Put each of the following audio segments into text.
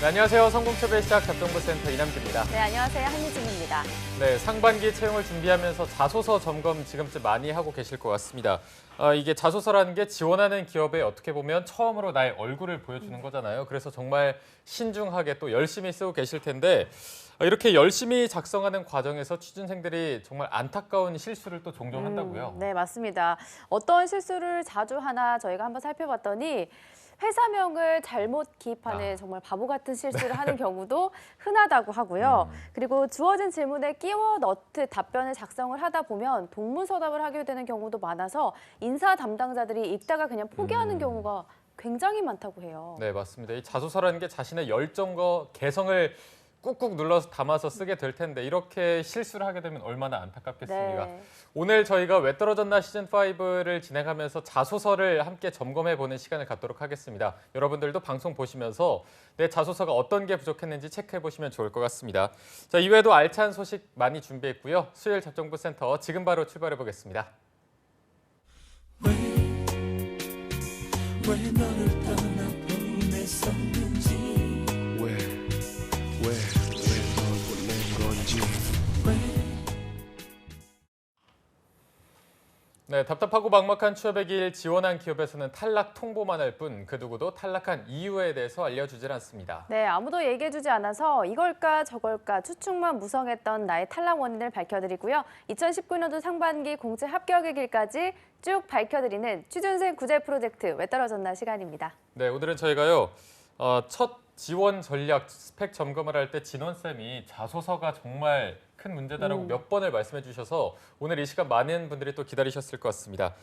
네, 안녕하세요. 성공채배 시작 접정부센터 이남주입니다. 네, 안녕하세요. 한유진입니다. 네, 상반기 채용을 준비하면서 자소서 점검 지금쯤 많이 하고 계실 것 같습니다. 이게 자소서라는 게 지원하는 기업에 어떻게 보면 처음으로 나의 얼굴을 보여주는 거잖아요. 그래서 정말 신중하게 또 열심히 쓰고 계실 텐데 이렇게 열심히 작성하는 과정에서 취준생들이 정말 안타까운 실수를 또 종종 한다고요. 네, 맞습니다. 어떤 실수를 자주 하나 저희가 한번 살펴봤더니 회사명을 잘못 기입하는 정말 바보 같은 실수를 하는 경우도 흔하다고 하고요. 그리고 주어진 질문에 끼워 넣듯 답변을 작성을 하다 보면 동문서답을 하게 되는 경우도 많아서 인사 담당자들이 읽다가 그냥 포기하는 경우가 굉장히 많다고 해요. 네, 맞습니다. 이 자소서라는 게 자신의 열정과 개성을 꾹꾹 눌러서 담아서 쓰게 될 텐데 이렇게 실수를 하게 되면 얼마나 안타깝겠습니까? 네. 오늘 저희가 왜 떨어졌나 시즌5를 진행하면서 자소서를 함께 점검해보는 시간을 갖도록 하겠습니다. 여러분들도 방송 보시면서 내 자소서가 어떤 게 부족했는지 체크해보시면 좋을 것 같습니다. 자, 이외에도 알찬 소식 많이 준비했고요. 수요일 접정부센터 지금 바로 출발해보겠습니다. 왜 너를 떠나보냈었는지 왜 널 보낸 건지 네, 답답하고 막막한 취업의 길 지원한 기업에서는 탈락 통보만 할 뿐 그 누구도 탈락한 이유에 대해서 알려주질 않습니다. 네, 아무도 얘기해주지 않아서 이걸까 저걸까 추측만 무성했던 나의 탈락 원인을 밝혀드리고요. 2019년도 상반기 공채 합격의 길까지 쭉 밝혀드리는 취준생 구제 프로젝트 왜 떨어졌나 시간입니다. 네, 오늘은 저희가요. 첫 지원 전략 스펙 점검을 할 때 진원쌤이 자소서가 정말 큰 문제다라고 몇 번을 말씀해 주셔서 오늘 이 시간 많은 분들이 또 기다리셨을 것 같습니다.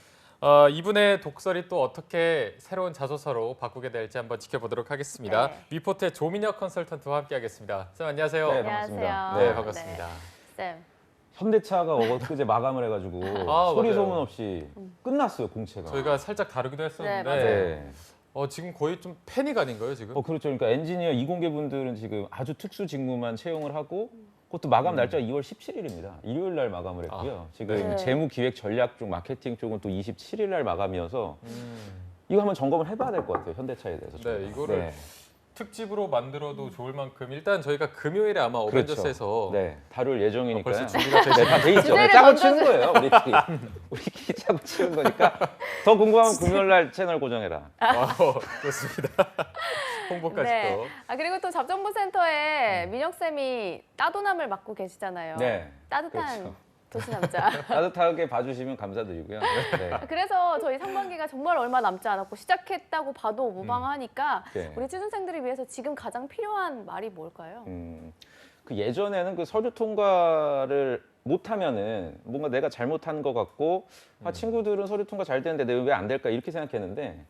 이분의 독설이 또 어떻게 새로운 자소서로 바꾸게 될지 한번 지켜보도록 하겠습니다. 네. 위포트의 조민혁 컨설턴트와 함께 하겠습니다. 쌤 안녕하세요. 네, 안녕하세요. 반갑습니다. 네, 반갑습니다. 쌤. 현대차가 엊그제 마감을 해가지고 소리 맞아요. 소문 없이 끝났어요, 공채가. 저희가 살짝 다루기도 네, 했었는데 맞아요. 네. 지금 거의 좀 패닉 아닌가요, 지금? 그렇죠. 그러니까 엔지니어 이공계 분들은 지금 아주 특수 직무만 채용을 하고 그것도 마감 날짜가 2월 17일입니다. 일요일 날 마감을 했고요. 지금 네. 재무 기획 전략 쪽 마케팅 쪽은 또 27일 날 마감이어서 음, 이거 한번 점검을 해봐야 될 것 같아요, 현대차에 대해서. 네, 이거를 특집으로 만들어도 좋을 만큼 일단 저희가 금요일에 아마 어벤져스에서 네, 다룰 예정이니까요. 벌써 준비가 네, 다 돼 있죠. 주제를 짜고 먼저 치는 거예요, 우리끼리 짜고 치는 거니까. 더 궁금하면 금요일 날 채널 고정해라. 좋습니다. 홍보까지 네. 또. 그리고 또 접정부센터에 민혁쌤이 따도남을 맡고 계시잖아요. 네, 따뜻한 그렇죠. 도시남자. 따뜻하게 봐주시면 감사드리고요. 네. 그래서 저희 상반기가 정말 얼마 남지 않았고 시작했다고 봐도 무방하니까 네. 우리 취준생들을 위해서 지금 가장 필요한 말이 뭘까요? 그 예전에는 그 서류 통과를 못하면은 뭔가 내가 잘못한 것 같고 친구들은 서류 통과 잘 되는데 내가 왜 안 될까 이렇게 생각했는데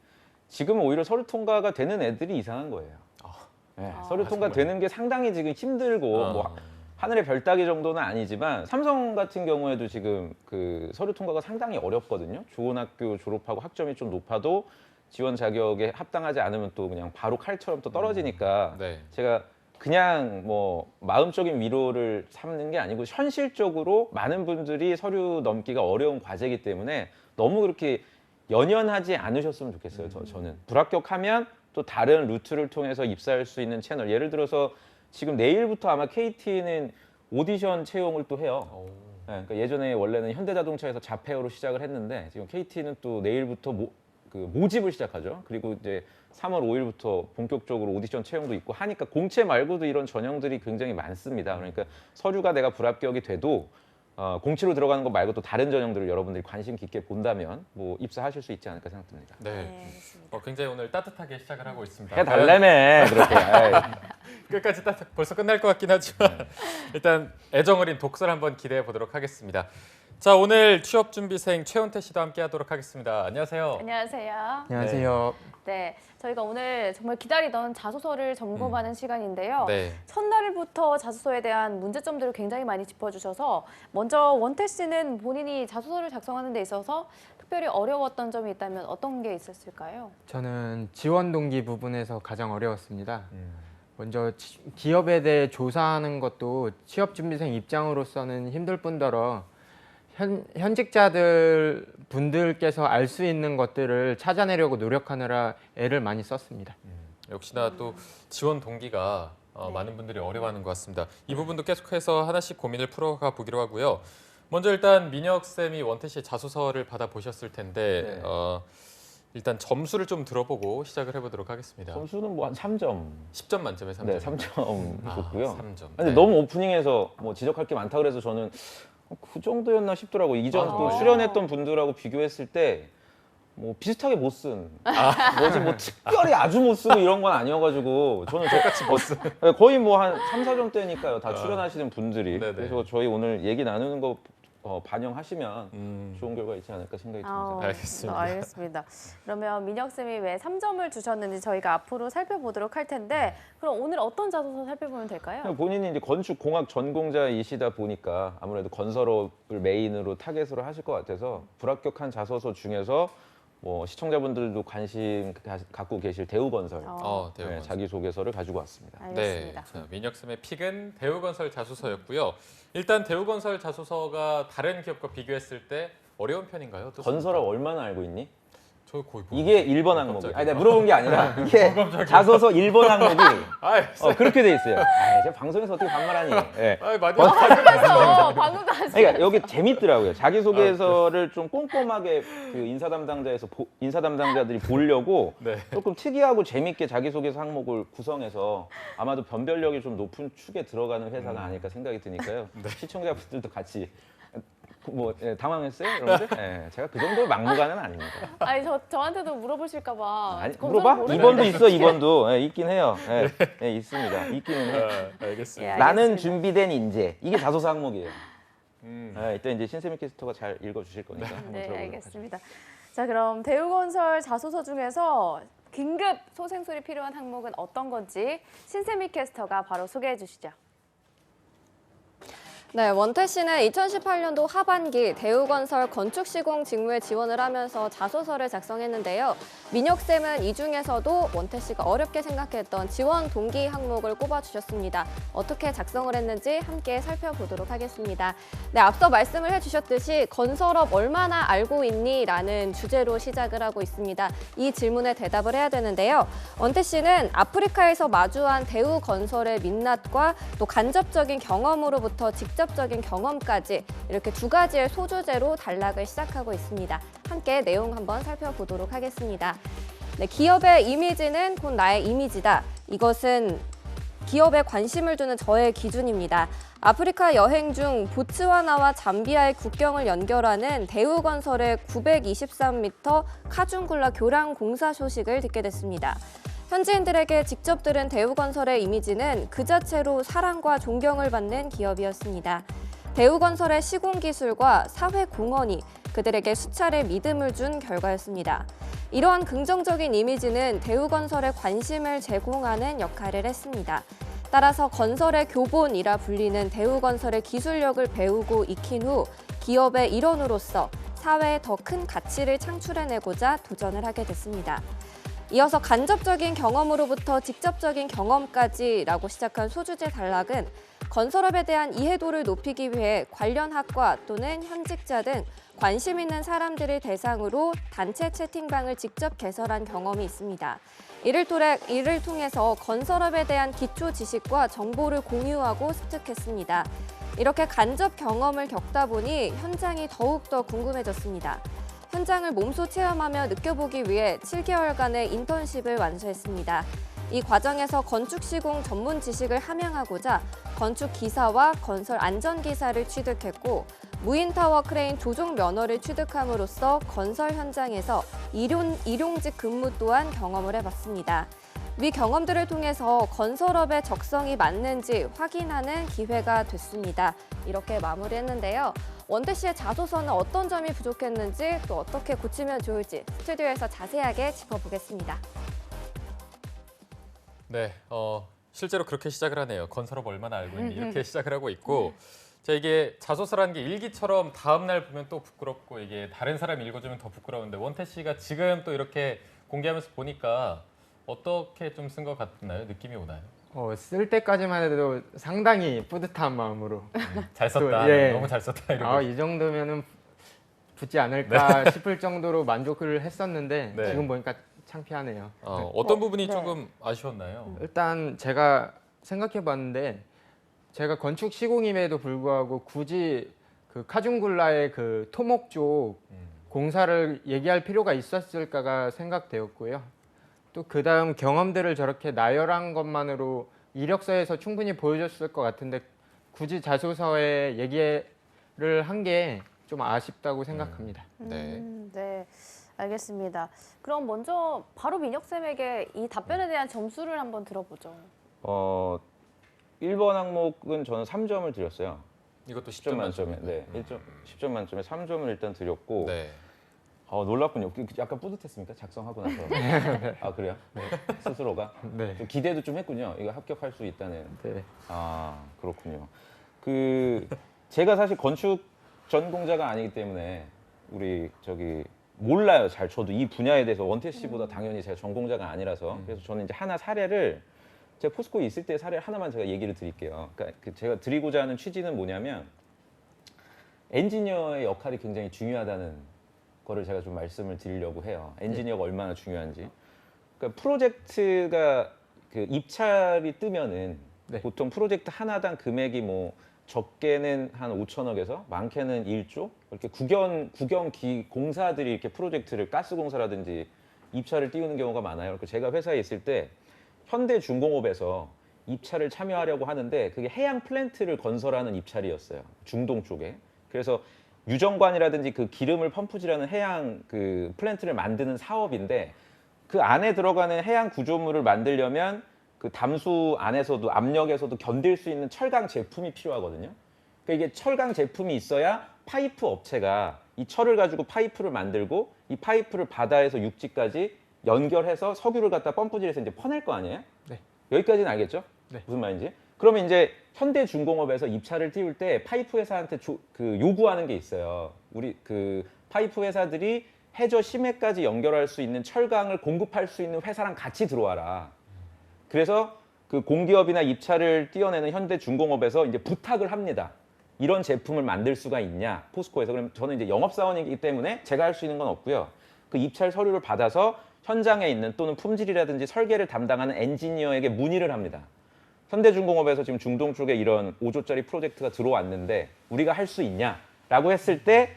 지금은 오히려 서류 통과가 되는 애들이 이상한 거예요. 네, 서류 통과 정말요? 되는 게 상당히 지금 힘들고 뭐 하늘의 별 따기 정도는 아니지만 삼성 같은 경우에도 지금 그 서류 통과가 상당히 어렵거든요. 좋은 학교 졸업하고 학점이 좀 높아도 지원 자격에 합당하지 않으면 또 그냥 바로 칼처럼 또 떨어지니까 네. 제가 그냥 뭐 마음적인 위로를 삼는 게 아니고 현실적으로 많은 분들이 서류 넘기가 어려운 과제이기 때문에 너무 그렇게 연연하지 않으셨으면 좋겠어요. 저는 불합격하면 또 다른 루트를 통해서 입사할 수 있는 채널, 예를 들어서 지금 내일부터 아마 KT는 오디션 채용을 또 해요. 네, 그러니까 예전에 원래는 현대자동차에서 자폐어로 시작을 했는데 지금 KT는 또 내일부터 모집을 시작하죠. 그리고 이제 3월 5일부터 본격적으로 오디션 채용도 있고 하니까 공채 말고도 이런 전형들이 굉장히 많습니다. 그러니까 서류가 내가 불합격이 돼도 공채로 들어가는 것 말고 또 다른 전형들을 여러분들이 관심 깊게 본다면 뭐 입사하실 수 있지 않을까 생각됩니다. 네. 그렇습니다. 굉장히 오늘 따뜻하게 시작을 하고 있습니다. 해달래매 그렇게. 에이. 끝까지 벌써 끝날 것 같긴 하지만 일단 애정 어린 독설 한번 기대해 보도록 하겠습니다. 자, 오늘 취업 준비생 최원태 씨도 함께 하도록 하겠습니다. 안녕하세요. 안녕하세요. 안녕하세요. 네, 저희가 오늘 정말 기다리던 자소서를 점검하는 시간인데요. 네. 첫날부터 자소서에 대한 문제점들을 굉장히 많이 짚어주셔서 먼저 원태 씨는 본인이 자소서를 작성하는 데 있어서 특별히 어려웠던 점이 있다면 어떤 게 있었을까요? 저는 지원 동기 부분에서 가장 어려웠습니다. 먼저 기업에 대해 조사하는 것도 취업준비생 입장으로서는 힘들 뿐더러 현직자들 분들께서 알 수 있는 것들을 찾아내려고 노력하느라 애를 많이 썼습니다. 역시나 또 지원 동기가 많은 분들이 어려워하는 것 같습니다. 이 부분도 계속해서 하나씩 고민을 풀어가 보기로 하고요. 먼저 일단 민혁 쌤이 원태 씨의 자소서를 받아 보셨을 텐데 네. 일단 점수를 좀 들어보고 시작을 해보도록 하겠습니다. 점수는 뭐 한 3점. 10점 만점에 3점. 네, 3점 줬고요. 3점. 근데 너무 오프닝에서 뭐 지적할 게 많다 그래서 저는 그 정도였나 싶더라고요. 이전 또 아. 출연했던 분들하고 비교했을 때 뭐 비슷하게 못 쓴. 뭐지 뭐 특별히 아주 못 쓰고 이런 건 아니어가지고 저는 똑같이 못 쓴. 거의 뭐 한 3, 4점대니까요. 다 출연하시는 분들이. 네네. 그래서 저희 오늘 얘기 나누는 거 반영하시면 좋은 결과 있지 않을까 생각이 듭니다. 알겠습니다. 알겠습니다. 그러면 민혁 쌤이 왜 3점을 주셨는지 저희가 앞으로 살펴보도록 할 텐데 그럼 오늘 어떤 자소서 살펴보면 될까요? 본인이 이제 건축공학 전공자이시다 보니까 아무래도 건설업을 메인으로 타겟으로 하실 것 같아서 불합격한 자소서 중에서 뭐 시청자분들도 관심 갖고 계실 대우건설 대우건설. 자기소개서를 가지고 왔습니다. 알겠습니다. 네, 자, 민혁 쌤의 픽은 대우건설 자소서였고요. 일단 대우건설 자소서가 다른 기업과 비교했을 때 어려운 편인가요? 어떻습니까? 건설업 얼마나 알고 있니? 저 거의 이게 1번 항목이. 깜짝이야. 아니 내가 물어본 게 아니라 이게 자소서 1번 항목이 그렇게 돼 있어요. 제가 방송에서 어떻게 반말하니? 네. 많이 방금도 하셨어요. 그러니까 여기 재밌더라고요. 자기소개서를 좀 꼼꼼하게 그 인사 담당자들이 보려고 네. 조금 특이하고 재밌게 자기소개서 항목을 구성해서 아마도 변별력이 좀 높은 축에 들어가는 회사가 아닐까 생각이 드니까요. 시청자분들도 같이 당황했어요, 여러분들? 네, 제가 그 정도 막무가내는 아닙니다. 아니 저한테도 물어보실까 봐. 아니, 건설 물어봐? 모르는데. 2번도 있어, 2번도. 네, 있긴 해요. 네, 있습니다. 있기는 해. 알겠습니다. 예, 나는 알겠습니다. 준비된 인재. 이게 자소서 항목이에요. 이때 이제 신세미 캐스터가 잘 읽어주실 거니까. 한번 네, 들어보도록 알겠습니다. 자, 그럼 대우건설 자소서 중에서 긴급 소생술이 필요한 항목은 어떤 건지 신세미 캐스터가 바로 소개해 주시죠. 네, 원태 씨는 2018년도 하반기 대우건설 건축시공 직무에 지원을 하면서 자소서를 작성했는데요. 민혁 쌤은 이 중에서도 원태 씨가 어렵게 생각했던 지원 동기 항목을 꼽아주셨습니다. 어떻게 작성을 했는지 함께 살펴보도록 하겠습니다. 네, 앞서 말씀을 해주셨듯이 건설업 얼마나 알고 있니? 라는 주제로 시작을 하고 있습니다. 이 질문에 대답을 해야 되는데요. 원태 씨는 아프리카에서 마주한 대우건설의 민낯과 또 간접적인 경험으로부터 직접적인 경험까지 이렇게 두 가지의 소주제로 단락을 시작하고 있습니다. 함께 내용 한번 살펴보도록 하겠습니다. 네, 기업의 이미지는 곧 나의 이미지다. 이것은 기업에 관심을 두는 저의 기준입니다. 아프리카 여행 중 보츠와나와 잠비아의 국경을 연결하는 대우건설의 923m 카중굴라 교량 공사 소식을 듣게 됐습니다. 현지인들에게 직접 들은 대우건설의 이미지는 그 자체로 사랑과 존경을 받는 기업이었습니다. 대우건설의 시공기술과 사회공헌이 그들에게 수차례 믿음을 준 결과였습니다. 이러한 긍정적인 이미지는 대우건설에 관심을 제공하는 역할을 했습니다. 따라서 건설의 교본이라 불리는 대우건설의 기술력을 배우고 익힌 후 기업의 일원으로서 사회에 더 큰 가치를 창출해내고자 도전을 하게 됐습니다. 이어서 간접적인 경험으로부터 직접적인 경험까지라고 시작한 소주제 단락은 건설업에 대한 이해도를 높이기 위해 관련 학과 또는 현직자 등 관심 있는 사람들을 대상으로 단체 채팅방을 직접 개설한 경험이 있습니다. 이를 통해서 건설업에 대한 기초 지식과 정보를 공유하고 습득했습니다. 이렇게 간접 경험을 겪다 보니 현장이 더욱더 궁금해졌습니다. 현장을 몸소 체험하며 느껴보기 위해 7개월간의 인턴십을 완수했습니다. 이 과정에서 건축시공 전문 지식을 함양하고자 건축기사와 건설 안전기사를 취득했고 무인타워 크레인 조종 면허를 취득함으로써 건설 현장에서 일용직 근무 또한 경험을 해봤습니다. 위 경험들을 통해서 건설업의 적성이 맞는지 확인하는 기회가 됐습니다. 이렇게 마무리했는데요. 원태 씨의 자소서는 어떤 점이 부족했는지 또 어떻게 고치면 좋을지 스튜디오에서 자세하게 짚어보겠습니다. 네, 실제로 그렇게 시작을 하네요. 건설업 얼마나 알고 있니? 이렇게 시작을 하고 있고, 자 이게 자소서라는 게 일기처럼 다음 날 보면 또 부끄럽고 이게 다른 사람이 읽어주면 더 부끄러운데 원태 씨가 지금 또 이렇게 공개하면서 보니까 어떻게 좀 쓴 것 같나요? 느낌이 오나요? 쓸 때까지만 해도 상당히 뿌듯한 마음으로 잘 썼다, 예. 너무 잘 썼다 이러고. 이 정도면은 붙지 않을까 싶을 정도로 만족을 했었는데 네. 지금 보니까 창피하네요. 어떤 부분이 네. 조금 아쉬웠나요? 일단 제가 생각해봤는데 제가 건축 시공임에도 불구하고 굳이 그 카준굴라의 그 토목 쪽 공사를 얘기할 필요가 있었을까가 생각되었고요. 또 그다음 경험들을 저렇게 나열한 것만으로 이력서에서 충분히 보여줬을 것 같은데 굳이 자소서에 얘기를 한 게 좀 아쉽다고 생각합니다. 네. 네, 알겠습니다. 그럼 먼저 바로 민혁 쌤에게 이 답변에 대한 점수를 한번 들어보죠. 1번 항목은 저는 3점을 드렸어요. 이것도 10점 10점 만점에. 네. 10점 만점에 3점을 일단 드렸고 네. 놀랍군요. 약간 뿌듯했습니까? 작성하고 나서. 아, 그래요? 스스로가? 네. 좀 기대도 좀 했군요. 이거 합격할 수 있다는. 네. 아, 그렇군요. 제가 사실 건축 전공자가 아니기 때문에 우리 몰라요. 잘 저도 이 분야에 대해서 원태 씨보다 당연히 제가 전공자가 아니라서 그래서 저는 이제 하나 사례를 제가 포스코에 있을 때 사례 하나만 제가 얘기를 드릴게요. 그러니까 제가 드리고자 하는 취지는 뭐냐면 엔지니어의 역할이 굉장히 중요하다는 거를 제가 좀 말씀을 드리려고 해요. 엔지니어가 얼마나 중요한지. 그러니까 프로젝트가 그 입찰이 뜨면은 네. 보통 프로젝트 하나당 금액이 뭐 적게는 한 5천억에서 많게는 1조 이렇게 국영 공사들이 이렇게 프로젝트를 가스공사라든지 입찰을 띄우는 경우가 많아요. 그러니까 제가 회사에 있을 때 현대중공업에서 입찰을 참여하려고 하는데 그게 해양 플랜트를 건설하는 입찰이었어요. 중동 쪽에. 그래서 유정관이라든지 그 기름을 펌프질하는 해양 그 플랜트를 만드는 사업인데 그 안에 들어가는 해양 구조물을 만들려면 그 담수 안에서도 압력에서도 견딜 수 있는 철강 제품이 필요하거든요. 그러니까 이게 철강 제품이 있어야 파이프 업체가 이 철을 가지고 파이프를 만들고 이 파이프를 바다에서 육지까지 연결해서 석유를 갖다 펌프질해서 이제 퍼낼 거 아니에요? 네. 여기까지는 알겠죠? 네. 무슨 말인지? 그러면 이제 현대중공업에서 입찰을 띄울 때 파이프 회사한테 요구하는 게 있어요. 우리 그 파이프 회사들이 해저 심해까지 연결할 수 있는 철강을 공급할 수 있는 회사랑 같이 들어와라. 그래서 그 공기업이나 입찰을 띄어내는 현대중공업에서 이제 부탁을 합니다. 이런 제품을 만들 수가 있냐, 포스코에서. 그럼 저는 이제 영업사원이기 때문에 제가 할 수 있는 건 없고요. 그 입찰 서류를 받아서 현장에 있는 또는 품질이라든지 설계를 담당하는 엔지니어에게 문의를 합니다. 현대중공업에서 지금 중동 쪽에 이런 5조짜리 프로젝트가 들어왔는데 우리가 할 수 있냐라고 했을 때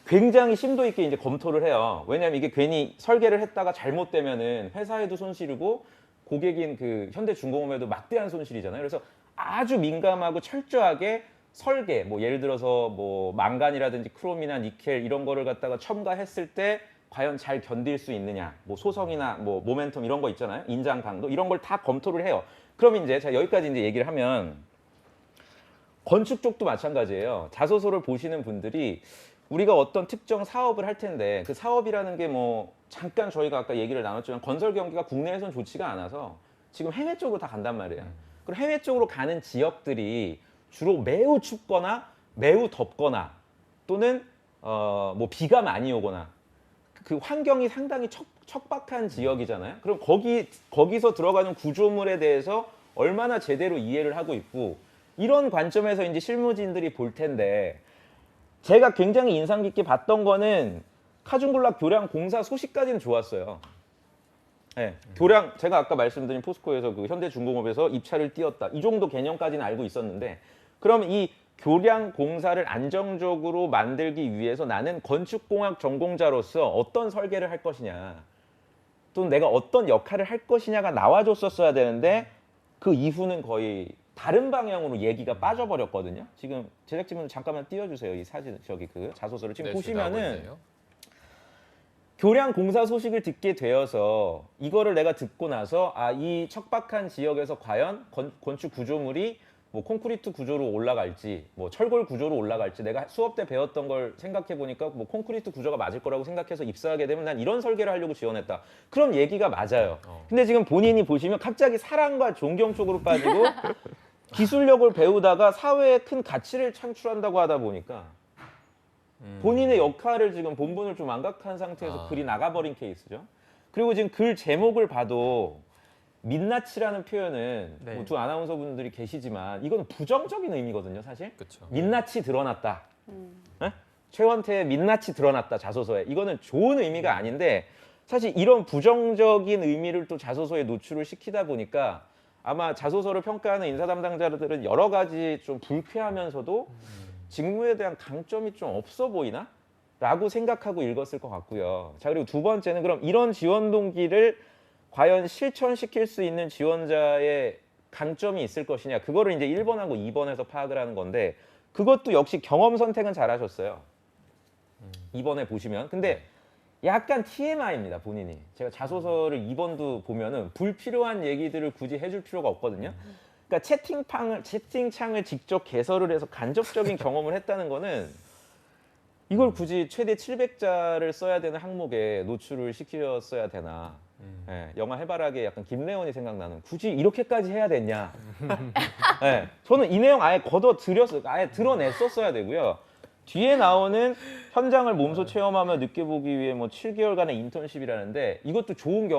굉장히 심도 있게 이제 검토를 해요. 왜냐하면 이게 괜히 설계를 했다가 잘못되면은 회사에도 손실이고 고객인 그 현대중공업에도 막대한 손실이잖아요. 그래서 아주 민감하고 철저하게 설계, 뭐 예를 들어서 뭐 망간이라든지 크롬이나 니켈 이런 거를 갖다가 첨가했을 때 과연 잘 견딜 수 있느냐, 뭐 소성이나 뭐 모멘텀 이런 거 있잖아요. 인장 강도 이런 걸 다 검토를 해요. 그럼 이제 제가 여기까지 이제 얘기를 하면 건축 쪽도 마찬가지예요. 자소서를 보시는 분들이 우리가 어떤 특정 사업을 할 텐데 그 사업이라는 게 뭐 잠깐 저희가 아까 얘기를 나눴지만 건설 경기가 국내에선 좋지가 않아서 지금 해외 쪽으로 다 간단 말이에요. 그리고 해외 쪽으로 가는 지역들이 주로 매우 춥거나 매우 덥거나 또는 뭐 비가 많이 오거나 그 환경이 상당히 척박한 지역이잖아요. 그럼 거기서 들어가는 구조물에 대해서 얼마나 제대로 이해를 하고 있고 이런 관점에서 이제 실무진들이 볼 텐데 제가 굉장히 인상 깊게 봤던 거는 카준굴라 교량 공사 소식까지는 좋았어요. 네, 교량 제가 아까 말씀드린 포스코에서 그 현대중공업에서 입찰을 띄웠다 이 정도 개념까지는 알고 있었는데 그러면 이 교량 공사를 안정적으로 만들기 위해서 나는 건축공학 전공자로서 어떤 설계를 할 것이냐 또는 내가 어떤 역할을 할 것이냐가 나와줬었어야 되는데 그 이후는 거의 다른 방향으로 얘기가 빠져버렸거든요. 지금 제작진분 잠깐만 띄워주세요. 이 사진 그 자소서를 지금 네, 보시면은 교량 공사 소식을 듣게 되어서 이거를 내가 듣고 나서 이 척박한 지역에서 과연 건축 구조물이 뭐 콘크리트 구조로 올라갈지 뭐 철골 구조로 올라갈지 내가 수업 때 배웠던 걸 생각해 보니까 뭐 콘크리트 구조가 맞을 거라고 생각해서 입사하게 되면 난 이런 설계를 하려고 지원했다. 그럼 얘기가 맞아요. 근데 지금 본인이 보시면 갑자기 사랑과 존경 쪽으로 빠지고 기술력을 배우다가 사회에 큰 가치를 창출한다고 하다 보니까 본인의 역할을 지금 본분을 좀 망각한 상태에서 글이 나가버린 케이스죠. 그리고 지금 글 제목을 봐도 민낯이라는 표현은 네. 뭐두 아나운서 분들이 계시지만 이건 부정적인 의미거든요, 사실. 그쵸. 민낯이 드러났다. 네? 최원태의 민낯이 드러났다 자소서에. 이거는 좋은 의미가 아닌데 사실 이런 부정적인 의미를 또 자소서에 노출을 시키다 보니까 아마 자소서를 평가하는 인사 담당자들은 여러 가지 좀 불쾌하면서도 직무에 대한 강점이 좀 없어 보이나? 라고 생각하고 읽었을 것 같고요. 자, 그리고 두 번째는 그럼 이런 지원 동기를 과연 실천시킬 수 있는 지원자의 강점이 있을 것이냐. 그거를 이제 1번하고 2번에서 파악을 하는 건데 그것도 역시 경험 선택은 잘하셨어요. 2번에 보시면. 근데 약간 TMI입니다, 본인이. 제가 자소서를 2번도 보면은 불필요한 얘기들을 굳이 해줄 필요가 없거든요. 그러니까 채팅창을 직접 개설을 해서 간접적인 경험을 했다는 거는 이걸 굳이 최대 700자를 써야 되는 항목에 노출을 시켰어야 되나. 예, 영화 해바라기에 약간 김래원이 생각나는 굳이 이렇게까지 해야 됐냐. 예, 저는 이 내용 아예 아예 드러냈었어야 되고요. 뒤에 나오는 현장을 몸소 체험하며 느껴보기 위해 뭐 7개월간의 인턴십이라는데 이것도 좋은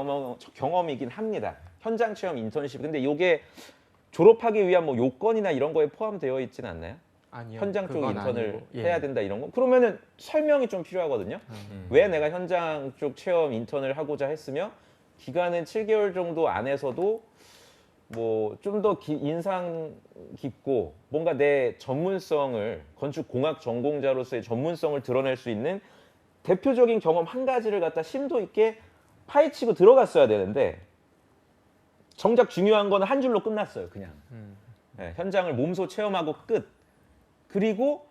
경험이긴 합니다. 현장 체험 인턴십. 근데 이게 졸업하기 위한 뭐 요건이나 이런 거에 포함되어 있지는 않나요? 아니요. 현장 쪽 그건 인턴을 아니고, 예. 해야 된다 이런 거? 그러면은 설명이 좀 필요하거든요. 왜 내가 현장 쪽 체험 인턴을 하고자 했으며 기간은 7개월 정도 안에서도 뭐 좀 더 인상 깊고 뭔가 내 전문성을 건축공학 전공자로서의 전문성을 드러낼 수 있는 대표적인 경험 한 가지를 갖다 심도 있게 파헤치고 들어갔어야 되는데 정작 중요한 거는 한 줄로 끝났어요. 그냥 네, 현장을 몸소 체험하고 끝. 그리고